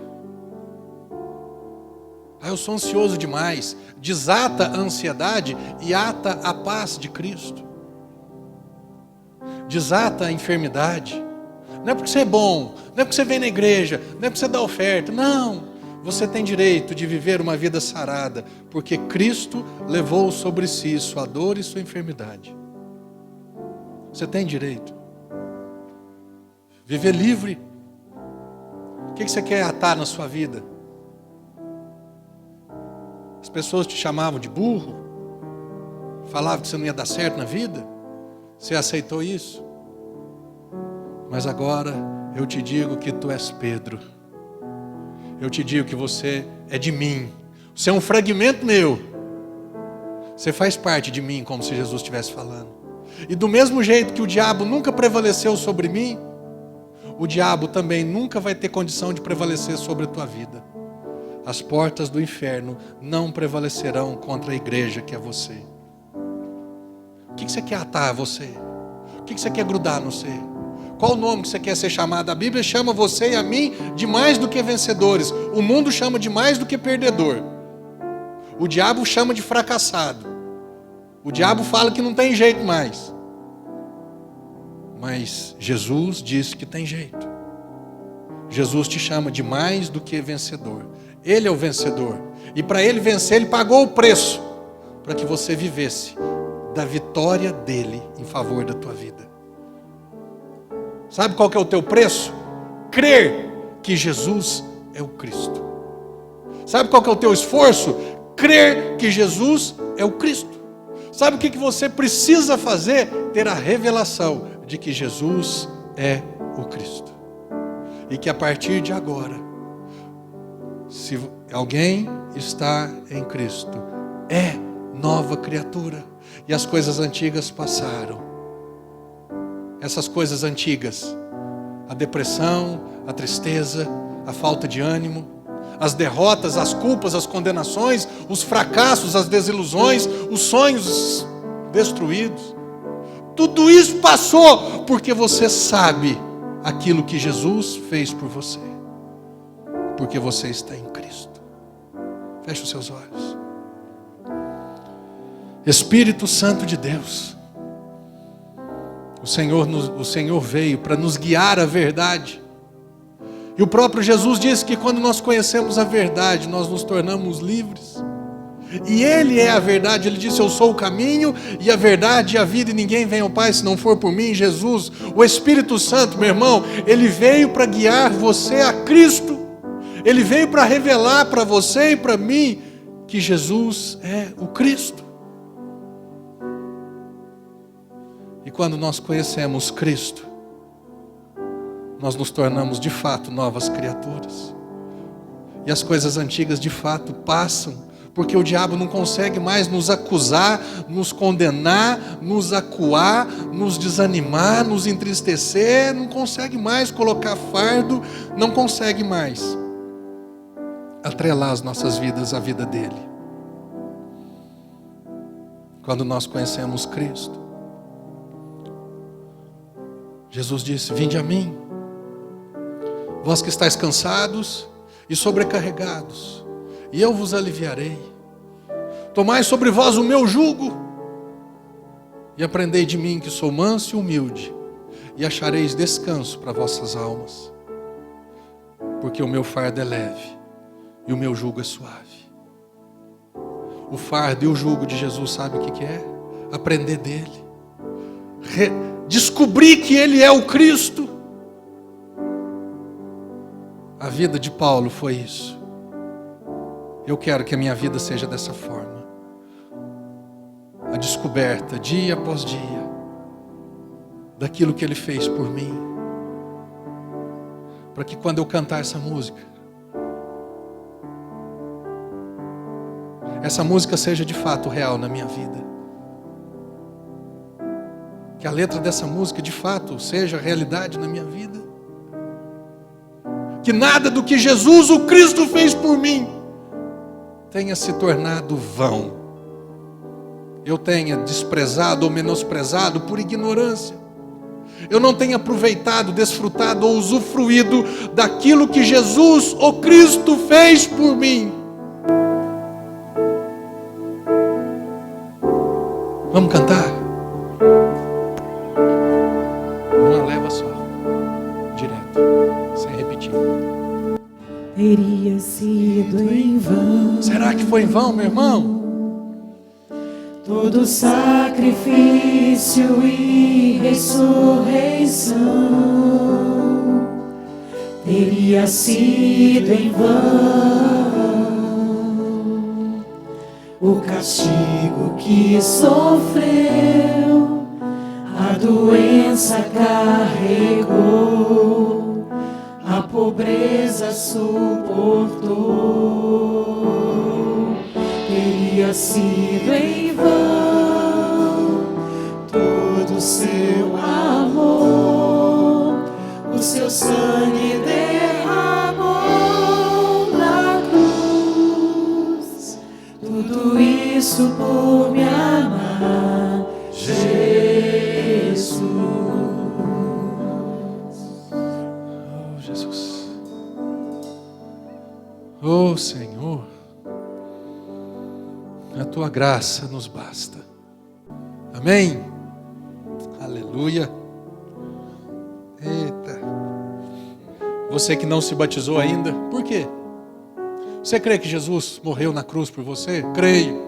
[SPEAKER 4] Eu sou ansioso demais. Desata a ansiedade e ata a paz de Cristo. Desata a enfermidade. Não é porque você é bom, não é porque você vem na igreja, não é porque você dá oferta. Não, você tem direito de viver uma vida sarada, porque Cristo levou sobre si sua dor e sua enfermidade. Você tem direito. Viver livre. O que você quer atar na sua vida? As pessoas te chamavam de burro, falavam que você não ia dar certo na vida. Você aceitou isso? Mas agora eu te digo que tu és Pedro. Eu te digo que você é de mim. Você é um fragmento meu. Você faz parte de mim, como se Jesus estivesse falando. E do mesmo jeito que o diabo nunca prevaleceu sobre mim, o diabo também nunca vai ter condição de prevalecer sobre a tua vida. As portas do inferno não prevalecerão contra a igreja que é você. O que você quer atar a você? O que você quer grudar no você? Qual o nome que você quer ser chamado? A Bíblia chama você e a mim de mais do que vencedores. O mundo chama de mais do que perdedor. O diabo chama de fracassado. O diabo fala que não tem jeito mais. Mas Jesus diz que tem jeito. Jesus te chama de mais do que vencedor. Ele é o vencedor. E para ele vencer, ele pagou o preço para que você vivesse da vitória dele em favor da tua vida. Sabe qual que é o teu preço? Crer que Jesus é o Cristo. Sabe qual que é o teu esforço? Crer que Jesus é o Cristo. Sabe o que você precisa fazer? Ter a revelação de que Jesus é o Cristo. E que a partir de agora, se alguém está em Cristo, é nova criatura. E as coisas antigas passaram. Essas coisas antigas, a depressão, a tristeza, a falta de ânimo, as derrotas, as culpas, as condenações, os fracassos, as desilusões, os sonhos destruídos. Tudo isso passou porque você sabe aquilo que Jesus fez por você. Porque você está em Cristo. Feche os seus olhos. Espírito Santo de Deus, o Senhor veio para nos guiar à verdade. E o próprio Jesus disse que quando nós conhecemos a verdade, nós nos tornamos livres. E Ele é a verdade. Ele disse, eu sou o caminho e a verdade e a vida, e ninguém vem ao Pai se não for por mim. Jesus, o Espírito Santo, meu irmão, Ele veio para guiar você a Cristo. Ele veio para revelar para você e para mim que Jesus é o Cristo. E quando nós conhecemos Cristo, nós nos tornamos de fato novas criaturas. E as coisas antigas de fato passam, porque o diabo não consegue mais nos acusar, nos condenar, nos acuar, nos desanimar, nos entristecer, não consegue mais colocar fardo, não consegue mais atrelar as nossas vidas à vida dele. Quando nós conhecemos Cristo, Jesus disse: vinde a mim, vós que estáis cansados e sobrecarregados, e eu vos aliviarei. Tomai sobre vós o meu jugo e aprendei de mim, que sou manso e humilde, e achareis descanso para vossas almas, porque o meu fardo é leve e o meu jugo é suave. O fardo e o jugo de Jesus, sabe o que é? Aprender dele, descobrir que ele é o Cristo. A vida de Paulo foi isso. Eu quero que a minha vida seja dessa forma. A descoberta, dia após dia, daquilo que ele fez por mim. Para que quando eu cantar essa música seja de fato real na minha vida. Que a letra dessa música de fato seja realidade na minha vida. Que nada do que Jesus, o Cristo, fez por mim tenha se tornado vão. Eu tenha desprezado ou menosprezado por ignorância. Eu não tenha aproveitado, desfrutado ou usufruído daquilo que Jesus, o Cristo, fez por mim. Vamos cantar? Uma leva só, direto, sem repetir.
[SPEAKER 3] Teria sido em vão.
[SPEAKER 4] Será que foi em vão, meu irmão?
[SPEAKER 3] Todo sacrifício e ressurreição teria sido em vão. O castigo que sofreu, a doença carregou, a pobreza suportou. Teria sido em vão todo o seu amor, o seu sangue derramou na cruz. Tudo isso por me amar, Jesus.
[SPEAKER 4] Oh, Jesus. Oh, Senhor. A tua graça nos basta. Amém? Aleluia. Eita. Você que não se batizou ainda, por quê? Você crê que Jesus morreu na cruz por você? Creio.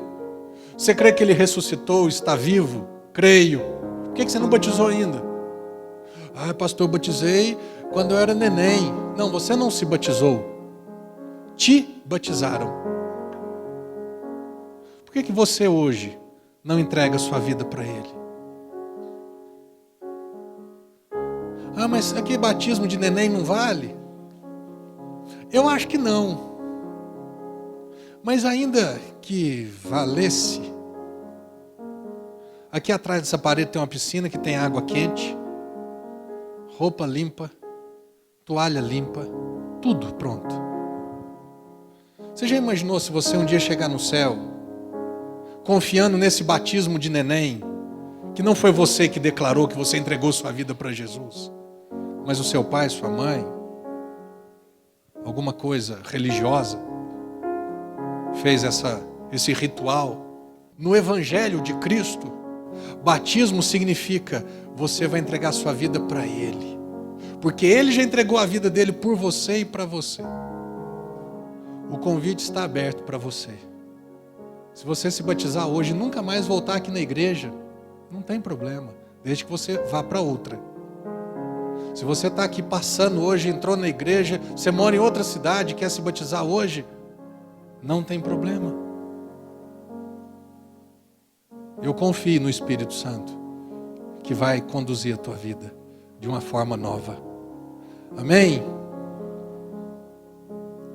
[SPEAKER 4] Você crê que Ele ressuscitou, está vivo? Creio. Por que você não batizou ainda? Ah, pastor, eu batizei quando eu era neném. Não, você não se batizou. Te batizaram. Por que você hoje não entrega a sua vida para Ele? Ah, mas aqui batismo de neném não vale? Eu acho que não. Mas ainda que valesse, aqui atrás dessa parede tem uma piscina que tem água quente, roupa limpa, toalha limpa, tudo pronto. Você já imaginou se você um dia chegar no céu, confiando nesse batismo de neném, que não foi você que declarou que você entregou sua vida para Jesus, mas o seu pai, sua mãe, alguma coisa religiosa, fez esse ritual. No Evangelho de Cristo, batismo significa você vai entregar sua vida para Ele, porque Ele já entregou a vida dele por você e para você. O convite está aberto para você. Se você se batizar hoje e nunca mais voltar aqui na igreja, não tem problema, desde que você vá para outra. Se você está aqui passando hoje, entrou na igreja, você mora em outra cidade, quer se batizar hoje, não tem problema. Eu confio no Espírito Santo, que vai conduzir a tua vida de uma forma nova. Amém?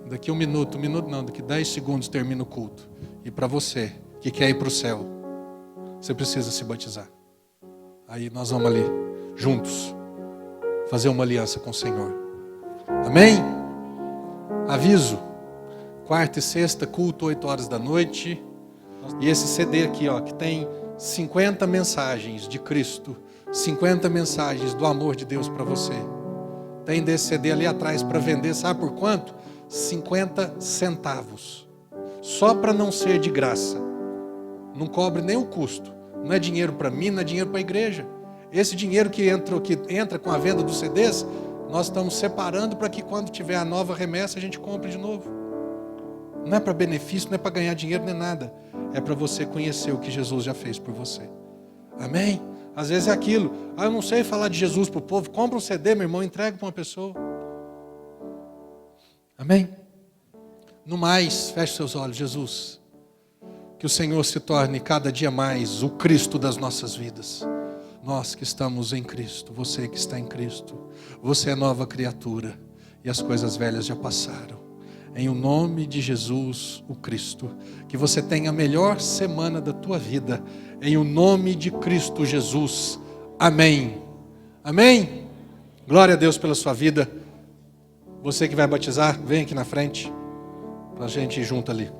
[SPEAKER 4] Daqui daqui 10 segundos termina o culto. E para você que quer ir para o céu, você precisa se batizar. Aí nós vamos ali, juntos, fazer uma aliança com o Senhor. Amém? Aviso, quarta e sexta, culto, 8 horas da noite. E esse CD aqui, ó, que tem 50 mensagens de Cristo, 50 mensagens do amor de Deus para você. Tem desse CD ali atrás para vender, sabe por quanto? 50 centavos. Só para não ser de graça. Não cobre nem o custo. Não é dinheiro para mim, não é dinheiro para a igreja. Esse dinheiro que entra com a venda dos CDs, nós estamos separando para que quando tiver a nova remessa a gente compre de novo. Não é para benefício, não é para ganhar dinheiro, nem nada. É para você conhecer o que Jesus já fez por você. Amém? Às vezes é aquilo. Eu não sei falar de Jesus para o povo. Compra um CD, meu irmão, entrega para uma pessoa. Amém? No mais, feche seus olhos, Jesus. Que o Senhor se torne cada dia mais o Cristo das nossas vidas. Nós que estamos em Cristo, você que está em Cristo, você é nova criatura e as coisas velhas já passaram. Em o nome de Jesus, o Cristo, que você tenha a melhor semana da tua vida. Em o nome de Cristo Jesus. Amém. Amém. Glória a Deus pela sua vida. Você que vai batizar, vem aqui na frente, para a gente ir junto ali.